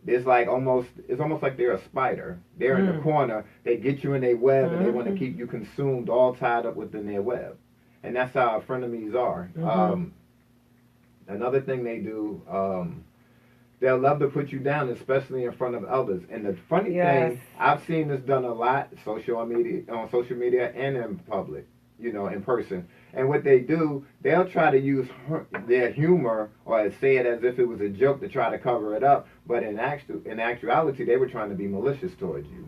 it's almost like they're a spider. They're in the corner. They get you in their web, and they want to keep you consumed, all tied up within their web. And that's how our frenemies are. Another thing they do, they'll love to put you down, especially in front of others. And the funny thing, I've seen this done a lot on social media and in public, you know, in person. And what they do, they'll try to use their humor or say it as if it was a joke to try to cover it up. But in actuality, they were trying to be malicious towards you.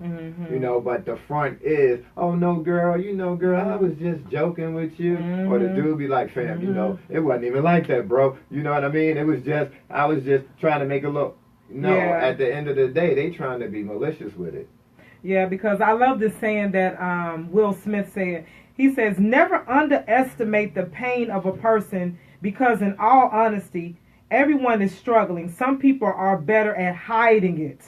You know, but the front is, oh, no, girl, you know, girl, I was just joking with you. Or the dude be like, fam, you know, it wasn't even like that, bro. You know what I mean? I was just trying to make it look. No, at the end of the day, they trying to be malicious with it. Yeah, because I love this saying that Will Smith said. He says, never underestimate the pain of a person because in all honesty, everyone is struggling. Some people are better at hiding it.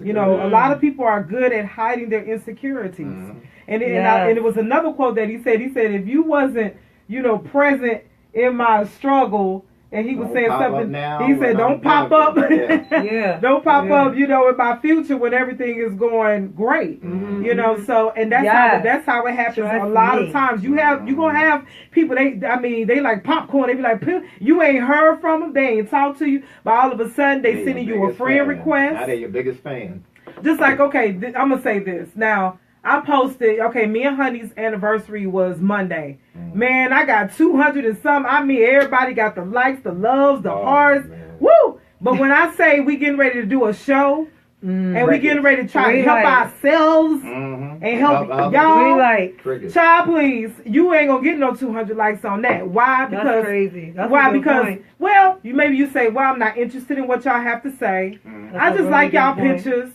You know, a lot of people are good at hiding their insecurities. And it was another quote that he said, if you wasn't, you know, present in my struggle, and he was Don't saying pop up something. now He said, when "Don't I'm pop up, benefit." Yeah. don't pop Yeah. up." You know, in my future when everything is going great. Mhm. You know, so and that's Yes. how it happens Trust a lot me. of times. You gonna have people. They like popcorn. They be like, you ain't heard from them. They ain't talked to you, but all of a sudden they They're sending your you a biggest friend fan. request. Now they're your biggest fan. Just like, okay, I'm gonna say this now. I posted, okay, me and Honey's anniversary was Monday. Man, I got 200 and some. I mean, everybody got the likes, the loves, the Oh, hearts. man. Woo! But when I say we getting ready to do a show and we getting ready to try to Green help light. ourselves Mm-hmm. and help Green y'all, light. Crickets. child, please, you ain't gonna get no 200 likes on that. Why? That's Because crazy. That's why? a good Because point. well, maybe you say, well, I'm not interested in what y'all have to say. Mhm. That's I a just really like good y'all point. pictures.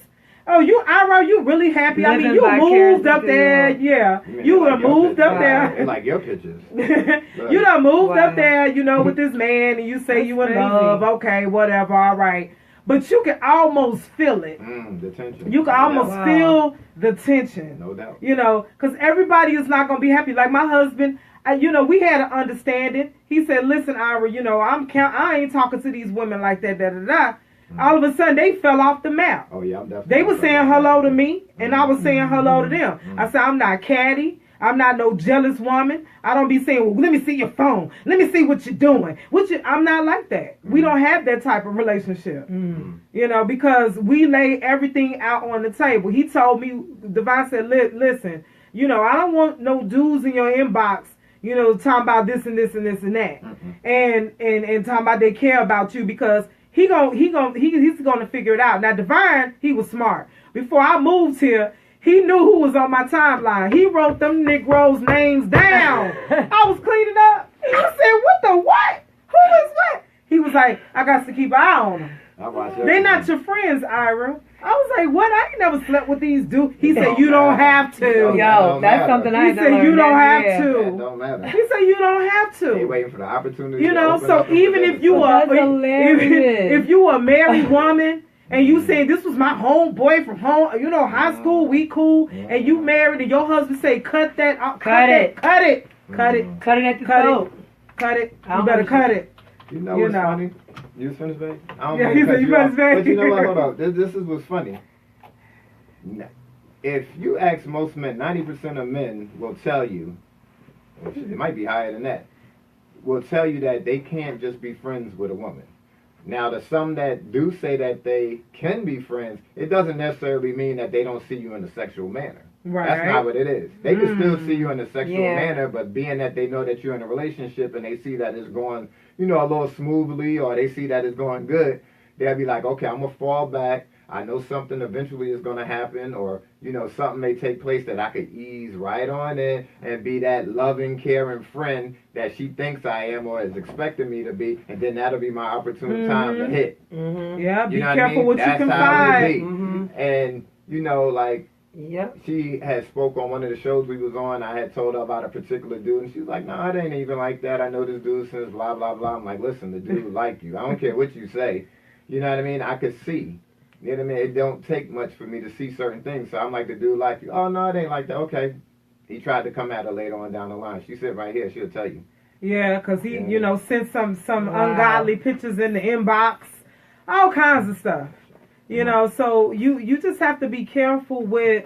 Oh, Ira, you really happy? I mean, Living you moved vicariously up there. through Yeah, mean, you they done like your moved up pictures. They there. like your pictures. You done moved Wow. up there, you know, with this man, and you say That's you in crazy. love. Okay, whatever, all right. But you can almost feel it. The tension. You can No almost doubt. Wow. feel the tension. No doubt. You know, because everybody is not going to be happy. Like my husband, you know, we had an understanding. He said, listen, Ira, you know, I ain't talking to these women like that, da-da-da. All of a sudden, they fell off the map. Oh, yeah, I'm definitely. They were saying hello to me, and I was saying hello to them. Mhm. I said, I'm not catty. I'm not no jealous woman. I don't be saying, well, let me see your phone. Let me see what you're doing. I'm not like that. We don't have that type of relationship. You know, because we lay everything out on the table. He told me, Devon said, listen, you know, I don't want no dudes in your inbox, you know, talking about this and this and this and that. And talking about they care about you because he's gonna figure it out. Now Divine, he was smart. Before I moved here, he knew who was on my timeline. He wrote them Negroes' names down. I was cleaning up. I said, what the what? Who is what? He was like, I got to keep an eye on them. I watch They everything. not your friends, Ira. I was like, what? I ain't never slept with these dudes. He said, don't you don't matter. have to. It don't Yo, that's matter. something I He had to said, learn. you don't have Yeah. to. That don't matter. He said, you don't have They to. waiting for the opportunity. You to know, open so up and even present if you itself. are, That's hilarious. if you a married woman and you saying this was my homeboy from home, you know, high school, we cool, and you married and your husband say, cut that out, Cut it. cut it, cut it, Cut it at the cut throat. it, cut it. I You don't better understand. cut it. You know You what's know. funny? You was finished, babe? I don't Yeah, mean he to said cut you you finished, off, babe. but you know what? Hold on. This is what's funny. If you ask most men, 90% of men will tell you, or it might be higher than that, will tell you that they can't just be friends with a woman. Now, the some that do say that they can be friends, it doesn't necessarily mean that they don't see you in a sexual manner. Right. That's not what it is. They can still see you in a sexual Yeah. manner, but being that they know that you're in a relationship and they see that it's going, you know, a little smoothly, or they see that it's going good, they'll be like, okay, I'm going to fall back. I know something eventually is going to happen, or, you know, something may take place that I could ease right on in and be that loving, caring friend that she thinks I am or is expecting me to be, and then that'll be my opportune time to hit. Yeah, be You know careful what what I you mean? That's how it confide. be. And, you know, like, Yep. she had spoke on one of the shows we was on. I had told her about a particular dude, and she was like, "No, it ain't even like that. I know this dude since blah blah blah." I'm like, "Listen, the dude like you. I don't care what you say. You know what I mean? I could see. You know what I mean? It don't take much for me to see certain things. So I'm like, the dude like you. Oh no, it ain't like that. Okay." He tried to come at her later on down the line. She said right here, she'll tell you. Yeah, because he, Yeah. you know, sent some Wow. ungodly pictures in the inbox, all kinds of stuff. You know, so you just have to be careful with,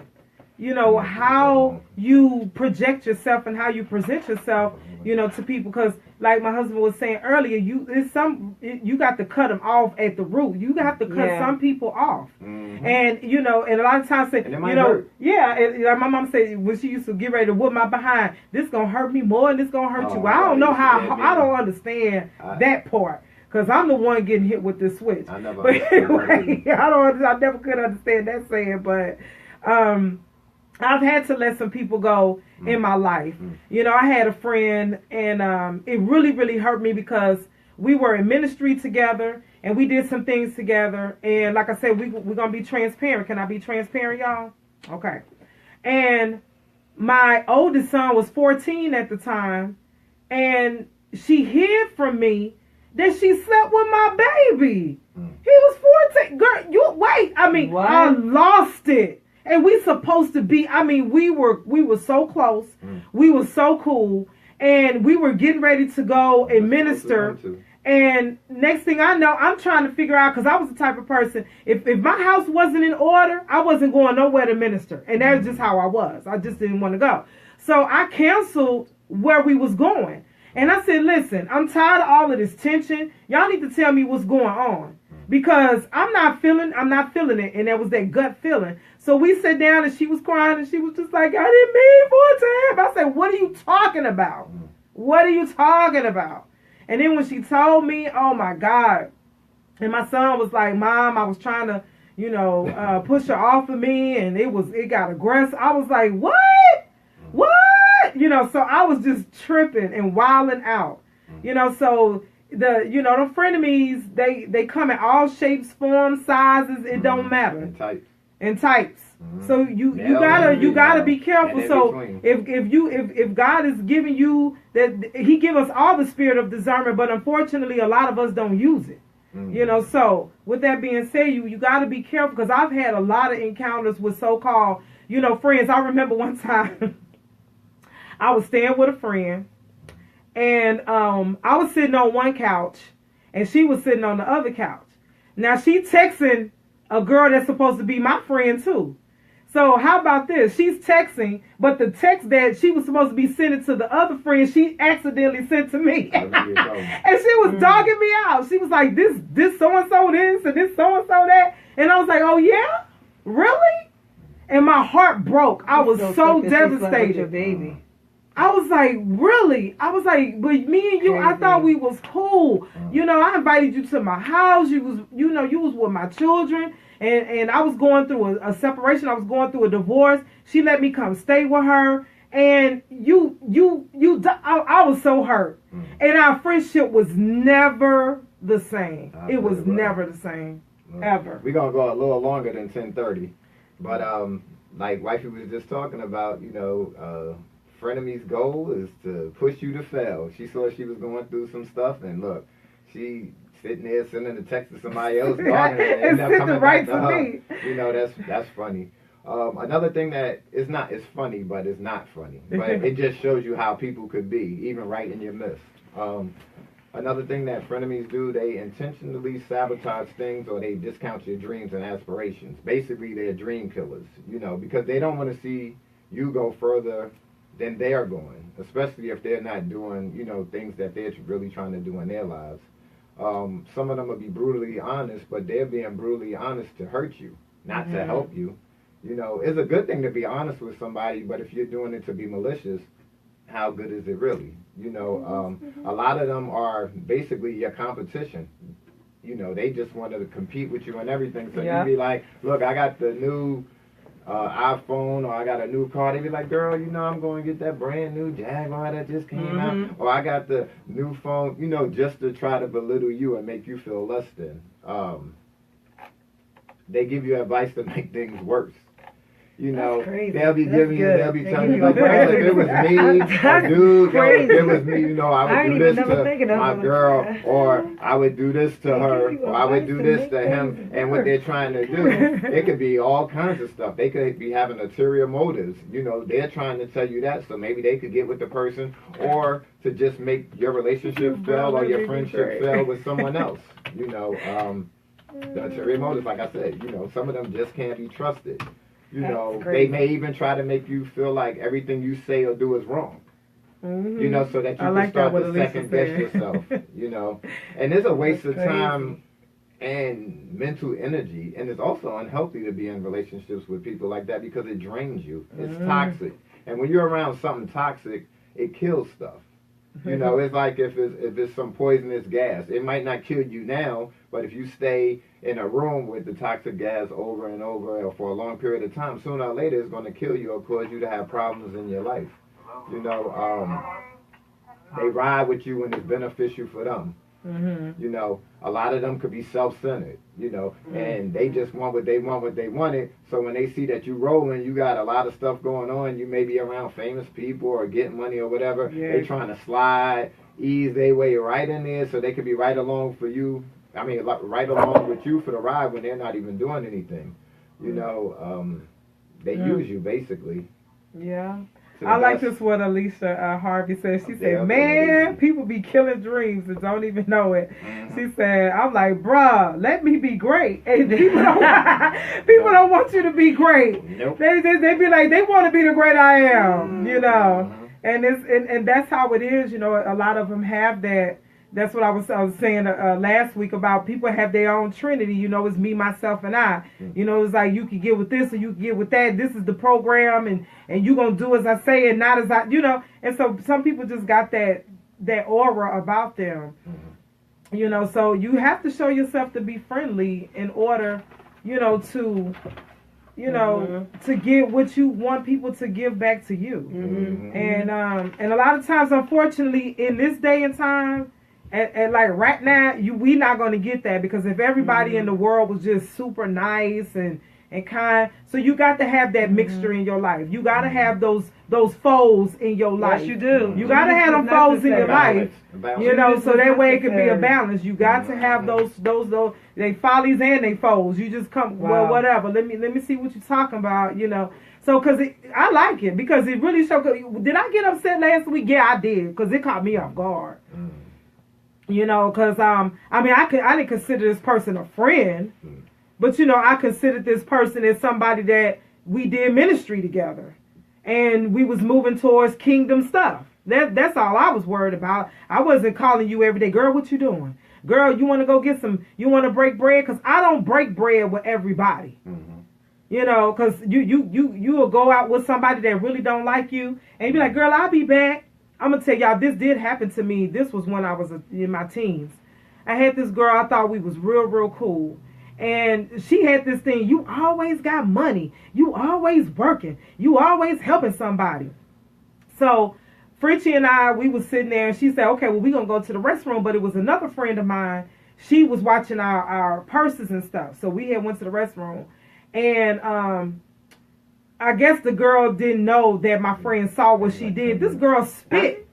you know, how you project yourself and how you present yourself, you know, to people. Because like my husband was saying earlier, you got to cut them off at the root. You have to cut Yeah. some people off. Mm-hmm. And you know, and a lot of times say, And it you might know, hurt. yeah. Like my mom said when she used to get ready to whoop my behind, this gonna hurt me more, and this gonna hurt Oh, you. I don't God, know you how. said that, I don't man. understand I- that part because I'm the one getting hit with this switch. I never But understood that anyway, I never could understand that saying, but I've had to let some people go in my life. You know, I had a friend, and it really, really hurt me because we were in ministry together, and we did some things together. And like I said, we're going to be transparent. Can I be transparent, y'all? Okay. And my oldest son was 14 at the time, and she hid from me that she slept with my baby. He was 14. Girl, you wait. I mean, What? I lost it. And we supposed to be, I mean, we were so close. We were so cool. and we were getting ready to go and minister. And next thing I know, I'm trying to figure out, because I was the type of person, if my house wasn't in order, I wasn't going nowhere to minister. And that's just how I was. I just didn't want to go. So I canceled where we was going. And I said, listen, I'm tired of all of this tension. Y'all need to tell me what's going on. Because I'm not feeling it. And there was that gut feeling. So we sat down and she was crying and she was just like, I didn't mean for it to happen. I said, what are you talking about? What are you talking about? And then when she told me, oh my God. And my son was like, Mom, I was trying to, push her off of me and it got aggressive. I was like, what? So I was just tripping and wilding out. So the frenemies, they come in all shapes, forms, sizes, it don't matter. And types. So you gotta be careful. So if God is giving you that, He give us all the spirit of discernment, but unfortunately a lot of us don't use it. So with that being said, you gotta be careful, because I've had a lot of encounters with so-called friends. I remember one time I was staying with a friend, and I was sitting on one couch and she was sitting on the other couch. Now she texting a girl that's supposed to be my friend too. So how about this? She's texting, but the text that she was supposed to be sending to the other friend, she accidentally sent to me. And she was dogging me out. She was like, this so-and-so this, and this so-and-so that. And I was like, oh yeah? Really? And my heart broke. I was so devastated. Your baby. I was like, really? I was like, but me and you, I thought we was cool. I invited you to my house. You was with my children. And I was going through a separation. I was going through a divorce. She let me come stay with her. And I was so hurt. And our friendship was never the same. It was never the same, ever. We're going to go a little longer than 10:30. But like Wifey was just talking about, frenemy's goal is to push you to fail. She saw she was going through some stuff, and look, she sitting there sending a text to somebody else, talking and end up coming back to her. That's funny. Another thing that it's funny, but it's not funny. But it just shows you how people could be, even right in your midst. Another thing that frenemies do, they intentionally sabotage things, or they discount your dreams and aspirations. Basically, they're dream killers, because they don't want to see you go further than they're going, especially if they're not doing, things that they're really trying to do in their lives. Some of them will be brutally honest, but they're being brutally honest to hurt you, not to help you. It's a good thing to be honest with somebody, but if you're doing it to be malicious, how good is it really? A lot of them are basically your competition. They just wanted to compete with you and everything. So you'd be like, look, I got the new iPhone, or I got a new car. They be like, girl, I'm going to get that brand new Jaguar that just came out, or I got the new phone, just to try to belittle you and make you feel less than. They give you advice to make things worse. They'll be telling you, like, girl, if it was me, dude, if it was me, I would do this to my girl, or I would do this to her, or I would do this to him. And what they're trying to do, it could be all kinds of stuff. They could be having ulterior motives. They're trying to tell you that, so maybe they could get with the person, or to just make your relationship fail or your friendship fail with someone else. The ulterior motives, like I said, some of them just can't be trusted. They may even try to make you feel like everything you say or do is wrong. So that you can start to second guess yourself. And it's a waste of time and mental energy, and it's also unhealthy to be in relationships with people like that, because it drains you. It's toxic, and when you're around something toxic, it kills stuff. It's like if it's some poisonous gas, it might not kill you now, but if you stay in a room with the toxic gas over and over, or for a long period of time, sooner or later it's going to kill you or cause you to have problems in your life. They ride with you when it's beneficial for them. A lot of them could be self-centered, and they just want what they wanted. So when they see that you rolling, you got a lot of stuff going on, you may be around famous people or getting money or whatever, they trying to slide, ease their way right in there so they could be right along for you. Right along with you for the ride when they're not even doing anything. They use you, basically. Yeah. I like this what Alicia Harvey said. She said, man, people be killing dreams and don't even know it. Mm-hmm. She said, I'm like, bruh, let me be great. And people don't want you to be great. Nope. They be like, they want to be the great I am, you know. Mm-hmm. And that's how it is, you know. A lot of them have that. That's what I was saying last week about people have their own trinity. You know, it's me, myself, and I. Mm-hmm. You know, it's like you can get with this or you can get with that. This is the program, and you going to do as I say and not as I, you know. And so some people just got that aura about them. Mm-hmm. You know, so you have to show yourself to be friendly in order, you know, to... you know, to give what you want people to give back to you. Mm-hmm. And a lot of times, unfortunately, in this day and time, and like right now, we not going to get that, because if everybody in the world was just super nice and kind, so you got to have that mixture in your life. You got to have those foes in your life. Yes, you do. You got to have them foes in your life. You know, so that way it can be a balance. You got to have those they follies and they foes. You just come, well, whatever. Let me see what you're talking about. You know, so because I like it because it really showed. Did I get upset last week? Yeah, I did, because it caught me off guard. You know, because I mean, I didn't consider this person a friend, but you know, I considered this person as somebody that we did ministry together, and we was moving towards kingdom stuff. That's all I was worried about. I wasn't calling you every day, girl, what you doing? Girl, you want to go get some, you want to break bread? Because I don't break bread with everybody. Mm-hmm. You know, because you will go out with somebody that really don't like you, and you be like, girl, I'll be back. I'm going to tell y'all, this did happen to me. This was when I was in my teens. I had this girl, I thought we was real, real cool. And she had this thing, you always got money. You always working. You always helping somebody. So Frenchie and I, we was sitting there, and she said, okay, well, we're going to go to the restroom. But it was another friend of mine. She was watching our purses and stuff. So we had went to the restroom. And I guess the girl didn't know that my friend saw what she did. This girl spit.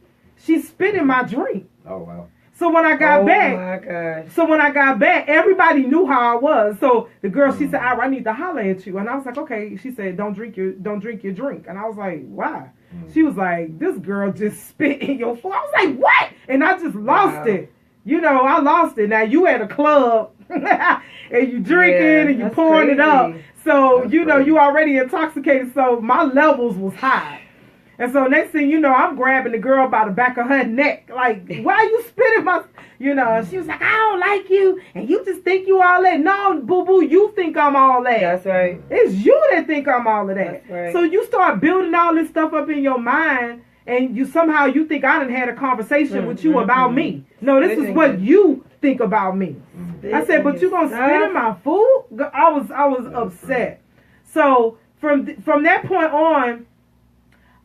She spit in my drink. Oh, wow. So when I got back, oh my gosh. So when I got back, everybody knew how I was. So the girl, she said, I need to holler at you. And I was like, okay. She said, don't drink your drink. And I was like, why? She was like, this girl just spit in your food. I was like, what? And I just lost it. You know, I lost it. Now you at a club and you drinking and you pouring it up. So, you know, you already intoxicated. So my levels was high. And so next thing you know, I'm grabbing the girl by the back of her neck. Like, why you spitting my, you know, and she was like, I don't like you. And you just think you all that. No, boo-boo, you think I'm all that. That's right. It's you that think I'm all of that. That's right. So you start building all this stuff up in your mind, and you think I done had a conversation with you about me. No, this is what you think about me. I said, but you gonna spit in my food? I was upset. So from that point on,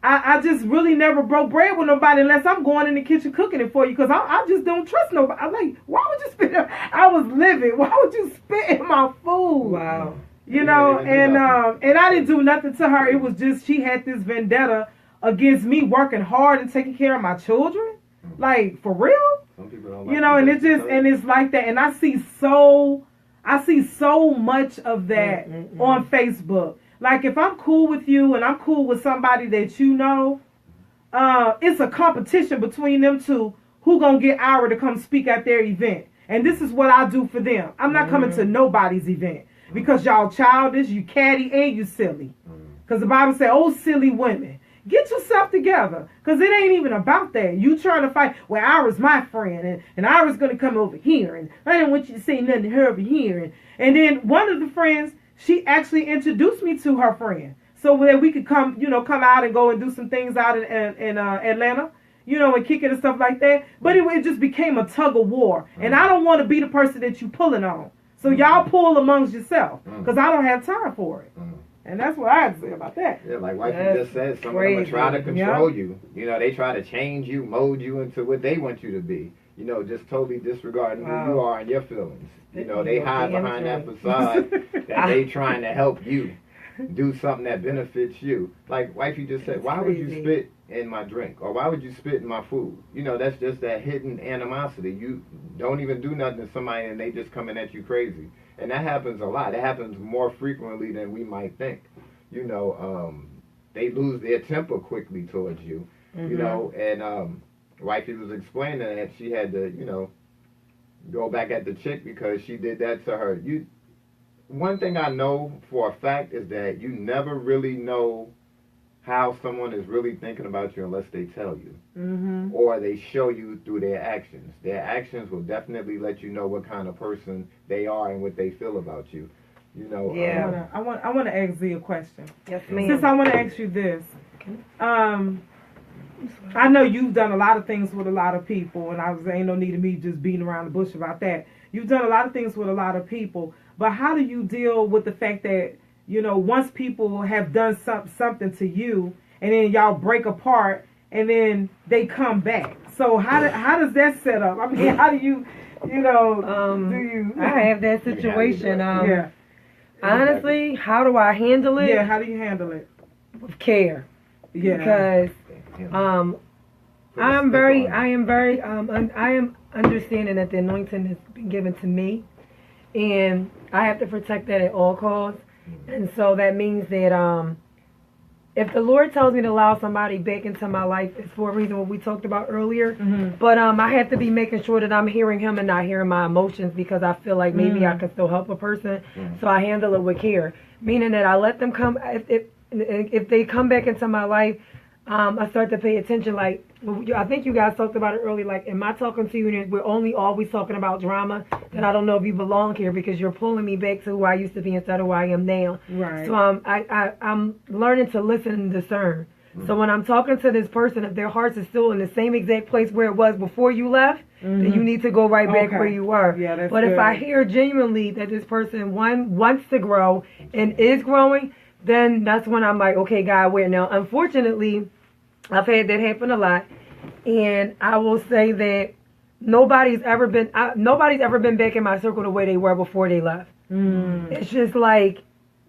I just really never broke bread with nobody unless I'm going in the kitchen cooking it for you, because I just don't trust nobody. I'm like, why would you spit in? I was livid. Why would you spit in my food? Wow. You know, and I didn't do nothing to her. It was just she had this vendetta against me working hard and taking care of my children. Like, for real? Some people don't like, you know, and it's like that. And I see so much of that on Facebook. Like, if I'm cool with you and I'm cool with somebody that you know, it's a competition between them two who gonna get Ira to come speak at their event. And this is what I do for them. I'm not coming to nobody's event because y'all childish, you catty, and you silly. Because the Bible said, oh, silly women. Get yourself together, because it ain't even about that. You trying to fight, well, Ira's my friend, and Ira's going to come over here, and I didn't want you to say nothing to her over here. And then one of the friends, she actually introduced me to her friend, so that we could come out and go and do some things out in Atlanta, you know, and kick it and stuff like that. But it just became a tug of war, and I don't want to be the person that you pulling on. So y'all pull amongst yourself, because I don't have time for it. And that's what I had to say about that. Yeah, like Wifey just said, some of them are trying to control you. You know, they try to change you, mold you into what they want you to be. You know, just totally disregarding who you are and your feelings. You know, they hide behind that facade that they trying to help you do something that benefits you. Like Wifey just said, why would you spit in my drink? Or why would you spit in my food? You know, that's just that hidden animosity. You don't even do nothing to somebody and they just coming at you crazy. And that happens a lot. It happens more frequently than we might think. You know, they lose their temper quickly towards you, you know. And wifey was explaining that she had to, you know, go back at the chick because she did that to her. One thing I know for a fact is that you never really know how someone is really thinking about you unless they tell you, or they show you through their actions. Their actions will definitely let you know what kind of person they are and what they feel about you. You know. Yeah. I want to ask Z a question. Yes, ma'am. Since I want to ask you this, I know you've done a lot of things with a lot of people, and ain't no need of me just beating around the bush about that. You've done a lot of things with a lot of people, but how do you deal with the fact that, you know, once people have done something to you, and then y'all break apart, and then they come back? So how does that set up? I mean, how do you, you know, do you? I have that situation. Yeah. Honestly, how do I handle it? Yeah, how do you handle it? With care. Yeah. Because I am understanding that the anointing has been given to me, and I have to protect that at all costs. And so that means that if the Lord tells me to allow somebody back into my life, it's for a reason, what we talked about earlier. But I have to be making sure that I'm hearing Him and not hearing my emotions, because I feel like maybe I can still help a person. So I handle it with care, meaning that I let them come. If they come back into my life, I start to pay attention. Like, I think you guys talked about it earlier. Like, am I talking to you and we're only always talking about drama? Then I don't know if you belong here, because you're pulling me back to who I used to be instead of who I am now. Right. So I'm learning to listen and discern. So when I'm talking to this person, if their hearts is still in the same exact place where it was before you left, then you need to go right back where you were. Yeah, that's but good. if I hear genuinely that this person, one, wants to grow and is growing, then that's when I'm like, okay, God, where now? Unfortunately, I've had that happen a lot, and I will say that nobody's ever been back in my circle the way they were before they left. It's just like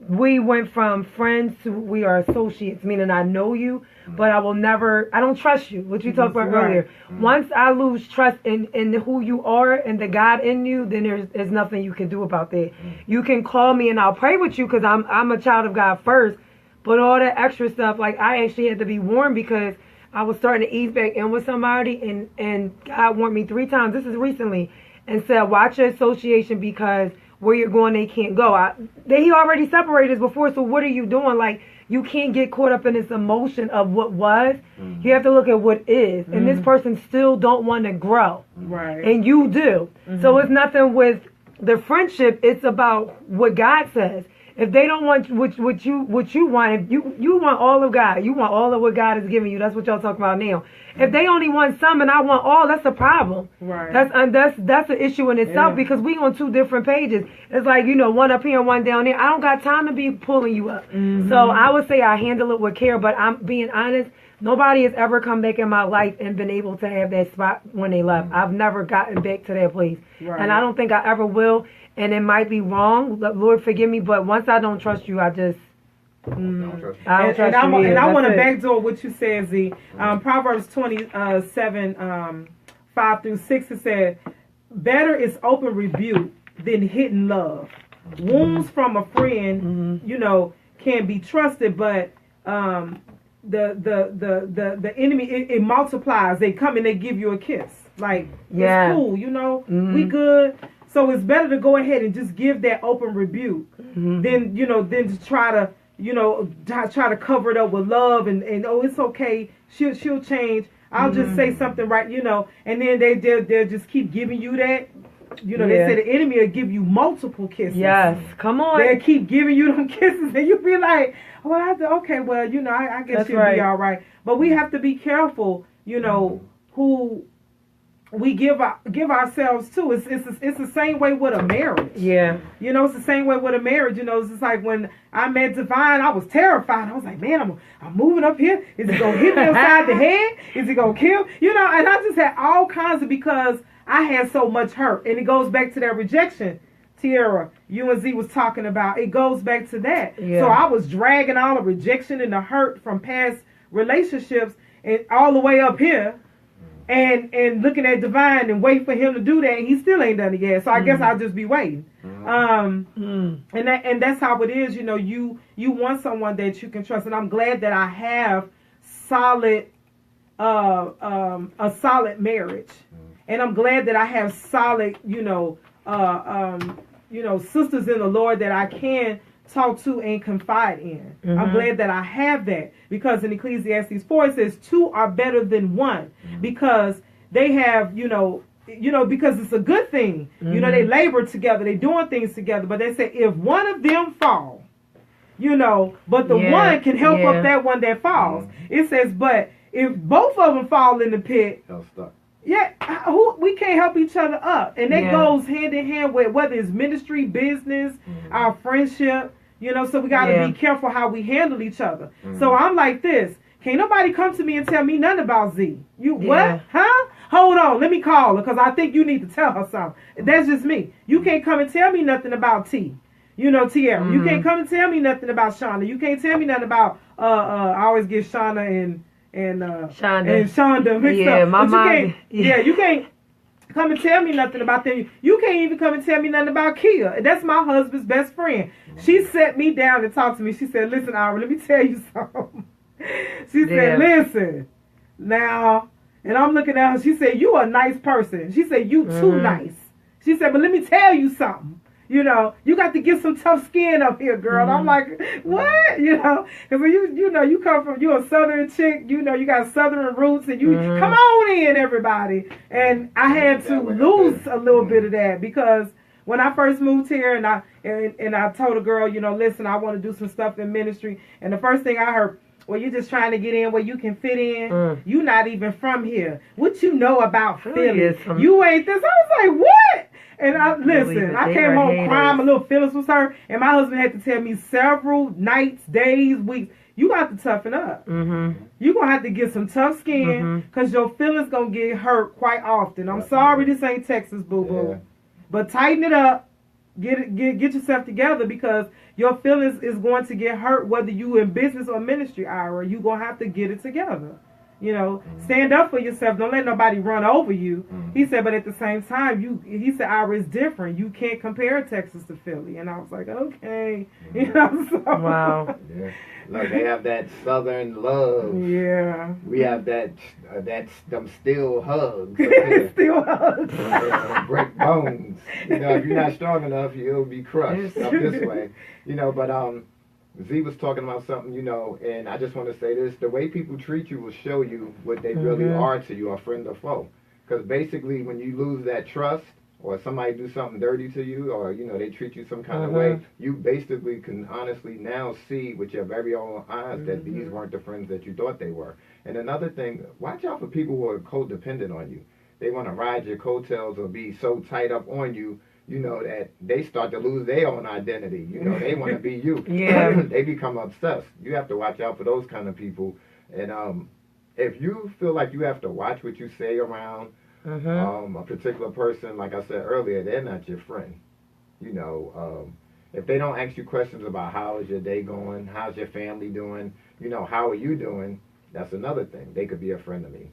we went from friends to we are associates, meaning I know you, but I don't trust you, what you talked about earlier. Once I lose trust in who you are and the God in you, then there's nothing you can do about that. You can call me and I'll pray with you, because I'm a child of God first. But all that extra stuff, like, I actually had to be warned, because I was starting to ease back in with somebody, and God warned me 3 times, this is recently, and said, watch your association, because where you're going, they can't go. He already separated us before, so what are you doing? Like, you can't get caught up in this emotion of what was. You have to look at what is. And this person still don't want to grow. Right. And you do. So it's nothing with the friendship, it's about what God says. If they don't want what you want, if you want all of God, you want all of what God has given you. That's what y'all talking about now. If they only want some and I want all, that's a problem. Right. That's an issue in itself, because we on 2 different pages. It's like, one up here and one down there. I don't got time to be pulling you up. So I would say I handle it with care, but I'm being honest. Nobody has ever come back in my life and been able to have that spot when they left. I've never gotten back to that place. Right. And I don't think I ever will. And it might be wrong. Lord forgive me. But once I don't trust you, I just... I don't trust you. And I want to backdoor what you said, Z. Proverbs 27, 5 through 6, it said, better is open rebuke than hidden love. Wounds from a friend, can be trusted, but the enemy, it multiplies. They come and they give you a kiss. Like, it's cool, we good. So it's better to go ahead and just give that open rebuke than to try to, try to cover it up with love and oh, it's okay. She'll change. I'll just say something right, and then they'll just keep giving you that. They say the enemy will give you multiple kisses. Yes, come on. They'll keep giving you them kisses, and you'll be like, well, I guess That's she'll right. be all right. But we have to be careful, who we give ourselves to. It's the same way with a marriage. Yeah. It's the same way with a marriage. It's just like when I met Divine, I was terrified. I was like, man, I'm moving up here. Is he gonna hit me upside the head? Is he gonna kill? And I just had all kinds of, because I had so much hurt. And it goes back to that rejection, Tiara, you and Z was talking about. It goes back to that. Yeah. So I was dragging all the rejection and the hurt from past relationships and all the way up here. and looking at Divine and wait for him to do that, and he still ain't done it yet. So I guess I'll just be waiting. And that's how it is. You know, you want someone that you can trust, and I'm glad that I have solid a solid marriage, and I'm glad that I have solid sisters in the Lord that I can talk to and confide in. I'm glad that I have that, because in Ecclesiastes 4 it says 2 are better than 1, because they have, because it's a good thing. They labor together, they doing things together, but they say if one of them fall, but the one can help up that one that falls. It says, but if both of them fall in the pit, they'll stuck. Yeah, we can't help each other up. And that goes hand in hand with whether it's ministry, business, our friendship, so we got to be careful how we handle each other. So I'm like this. Can't nobody come to me and tell me nothing about Z. What? Huh? Hold on. Let me call her, because I think you need to tell her something. That's just me. You can't come and tell me nothing about T. Tierra. You can't come and tell me nothing about Shonda. You can't tell me nothing about, I always get Shonda and Shonda mixed up. My mind. You can't come and tell me nothing about them. You can't even come and tell me nothing about Kia. That's my husband's best friend. She sat me down and talked to me. She said, listen, Ira, let me tell you something. She said, listen, now, and I'm looking at her. She said, you a nice person. She said, you too nice. She said, but let me tell you something. You got to get some tough skin up here, girl. I'm like, what? Because you come from, you a Southern chick, you got Southern roots, and you come on in, everybody. And I had to lose a little bit of that, because when I first moved here, and I told a girl, listen, I want to do some stuff in ministry, and the first thing I heard, well, you're just trying to get in where you can fit in. You're not even from here. What you know about Philly? You ain't this. I was like, what? And I came home crying. My little feelings was hurt, and my husband had to tell me several nights, days, weeks, you got to toughen up. You're going to have to get some tough skin, because your feelings going to get hurt quite often. I'm sorry this ain't Texas, boo-boo. Yeah. But tighten it up. Get yourself together, because your feelings is going to get hurt whether you in business or ministry, Ira. You're going to have to get it together. Stand up for yourself. Don't let nobody run over you. He said, but at the same time, he said, Ira, it's different. You can't compare Texas to Philly. And I was like, okay. So. Wow. Yeah. Look, they have that Southern love. Yeah. We have them steel hugs. Steel hugs. Break bones. If you're not strong enough, you'll be crushed up this way. But Z was talking about something, and I just want to say this. The way people treat you will show you what they really are to you, a friend or foe. Because basically, when you lose that trust, or somebody do something dirty to you, or, they treat you some kind of way, you basically can honestly now see with your very own eyes that these weren't the friends that you thought they were. And another thing, watch out for people who are codependent on you. They want to ride your coattails or be so tight up on you, that they start to lose their own identity. They want to be you. Yeah. They become obsessed. You have to watch out for those kind of people. And if you feel like you have to watch what you say around a particular person, like I said earlier, they're not your friend. If they don't ask you questions about how is your day going, how's your family doing, how are you doing, that's another thing. They could be a friend to me.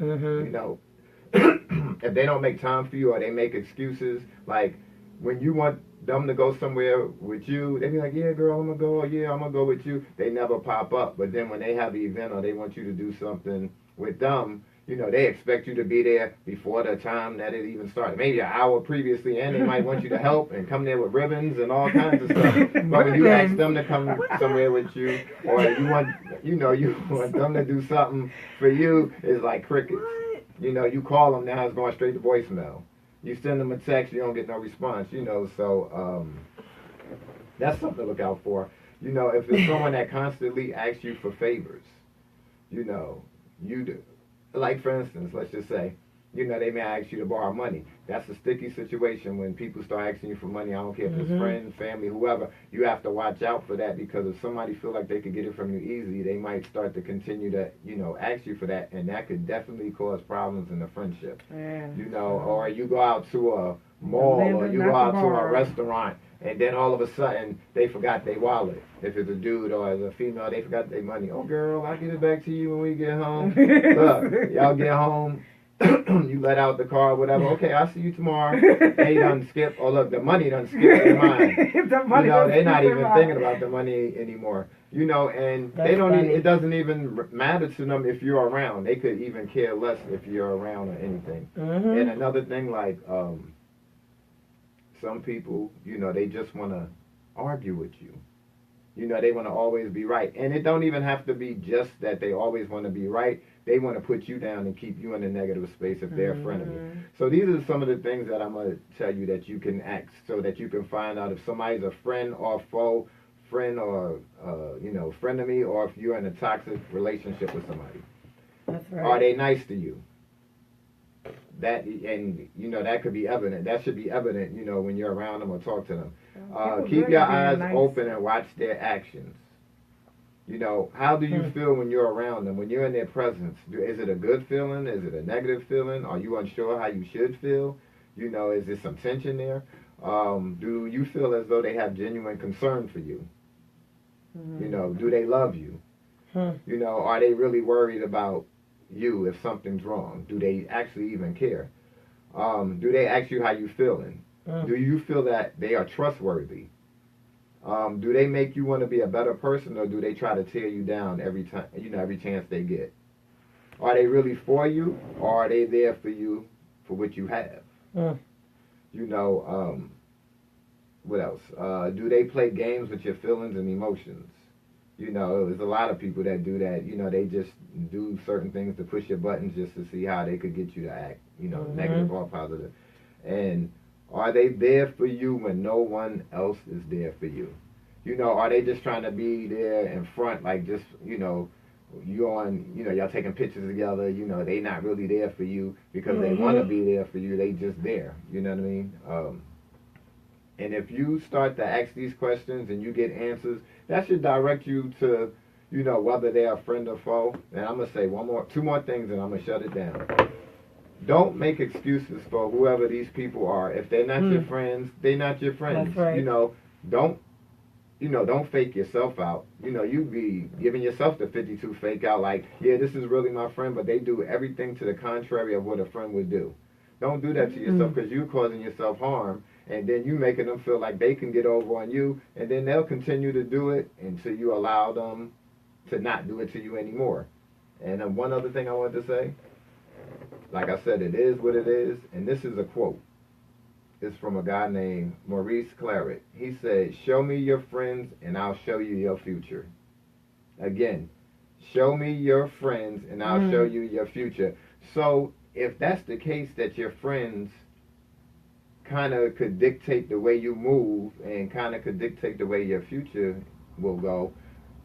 If they don't make time for you, or they make excuses, like when you want them to go somewhere with you, they be like, yeah, girl, I'm going to go, or yeah, I'm going to go with you. They never pop up. But then when they have the event, or they want you to do something with them, they expect you to be there before the time that it even started. Maybe an hour previously, and they might want you to help and come there with ribbons and all kinds of stuff. But when you ask them to come somewhere with you, or you want them to do something for you, it's like crickets. You call them, now it's going straight to voicemail. You send them a text, you don't get no response, so that's something to look out for. If it's someone that constantly asks you for favors, you do. Like, for instance, let's just say, they may ask you to borrow money. That's a sticky situation when people start asking you for money. I don't care if it's friends, family, whoever. You have to watch out for that, because if somebody feel like they could get it from you easy, they might start to continue to, ask you for that, and that could definitely cause problems in the friendship. Yeah. Or you go out to a mall, or you go out to a restaurant, and then all of a sudden, they forgot their wallet. If it's a dude or as a female, they forgot their money. Oh, girl, I'll get it back to you when we get home. Look, y'all get home, you let out the car, whatever. Okay, I'll see you tomorrow. They done skip. Oh look, the money done skip their mind. The money You know, done they're not skip their even mind. thinking about the money anymore. You know, and That's they don't. funny. It doesn't even matter to them if you're around. They could even care less if you're around or anything. Mhm. And another thing, like some people, you know, they just want to argue with you. You know, they want to always be right. And it don't even have to be just that they always want to be right. They want to put you down and keep you in a negative space if they're a friend of you. So these are some of the things that I'm going to tell you that you can ask so that you can find out if somebody's a friend or foe, friend or, you know, friend of me, or if you're in a toxic relationship with somebody. That's right. Are they nice to you? That, and, you know, that could be evident. That should be evident, you know, when you're around them or talk to them. People Keep really your being eyes nice. open and watch their actions. You know, how do you feel when you're around them? When you're in their presence, is it a good feeling? Is it a negative feeling? Are you unsure how you should feel? You know, is there some tension there? Do you feel as though they have genuine concern for you? You know, do they love you? You know, are they really worried about you if something's wrong? Do they actually even care? Do they ask you how you feeling? Do you feel that they are trustworthy? Do they make you want to be a better person, or do they try to tear you down every time, you know, every chance they get? Are they really for you, or are they there for you for what you have? You know, what else? Do they play games with your feelings and emotions? You know, there's a lot of people that do that. You know, they just do certain things to push your buttons just to see how they could get you to act, you know, negative or positive. And are they there for you when no one else is there for you? You know, are they just trying to be there in front, like just, you know, you on, you know, y'all taking pictures together, you know, they not really there for you because they want to be there for you, they just there, you know what I mean? And if you start to ask these questions and you get answers, that should direct you to, you know, whether they're a friend or foe. And I'm going to say two more things and I'm going to shut it down. Don't make excuses for whoever these people are. If they're not your friends, they're not your friends. That's right. You know, don't fake yourself out. You know, you be giving yourself the 52 fake out like, yeah, this is really my friend, but they do everything to the contrary of what a friend would do. Don't do that to yourself because you're causing yourself harm, and then you making them feel like they can get over on you, and then they'll continue to do it until you allow them to not do it to you anymore. And one other thing I wanted to say, like I said, it is what it is, and this is a quote. It's from a guy named Maurice Claret. He said, "Show me your friends and I'll show you your future." Again, show me your friends and I'll show you your future. So if that's the case, that your friends kind of could dictate the way you move and kind of could dictate the way your future will go,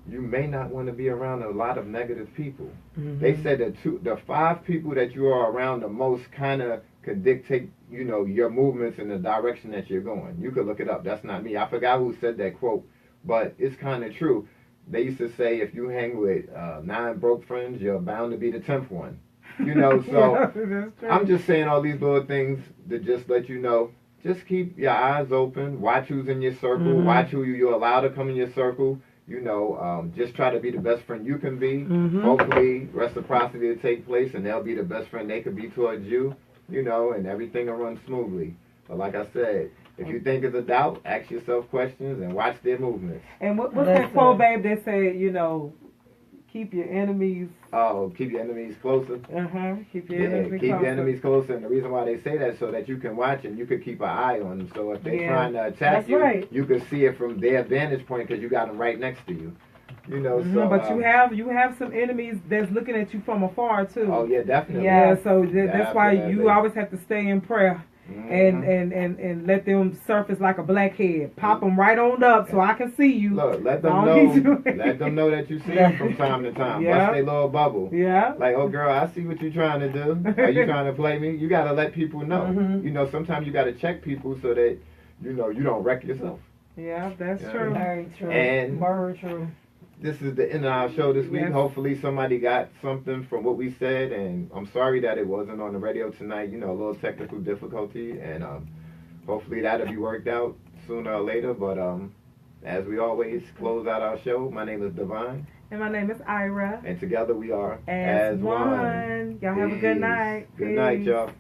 you may not want to be around a lot of negative people. They said that the 5 people that you are around the most kind of could dictate, you know, your movements in the direction that you're going. You could look it up. That's not me. I forgot who said that quote, but it's kind of true. They used to say if you hang with 9 broke friends, you're bound to be the 10th one. You know, so I'm just saying all these little things to just let you know, just keep your eyes open, watch who's in your circle, watch who you allow to come in your circle. You know, just try to be the best friend you can be. Hopefully, reciprocity will take place, and they'll be the best friend they could be towards you. You know, and everything will run smoothly. But like I said, if you think it's a doubt, ask yourself questions and watch their movements. And what's that quote, babe, that said, you know, keep your enemies... Oh, keep your enemies closer. Keep your enemies keep closer. your enemies closer. And the reason why they say that is so that you can watch and you could keep an eye on them. So if they're trying to attack you, you can see it from their vantage point because you got them right next to you. You know, so but you have some enemies that's looking at you from afar too. Oh yeah, definitely. Yeah, so that's why you always have to stay in prayer and let them surface like a blackhead. Pop them right on up so I can see you. Look, let them know. Let them know that you see them from time to time. Bust their little bubble. Yeah. Like, oh girl, I see what you're trying to do. Are you trying to play me? You gotta let people know. You know, sometimes you gotta check people so that you know you don't wreck yourself. Yeah, that's true. Very true. And very true. This is the end of our show this week. Yes. Hopefully somebody got something from what we said, and I'm sorry that it wasn't on the radio tonight. You know, a little technical difficulty, and hopefully that'll be worked out sooner or later. But As we always close out our show, my name is Divine, And my name is Ira. and together we are As one. Y'all have a good Peace. night. Good night, Peace. y'all.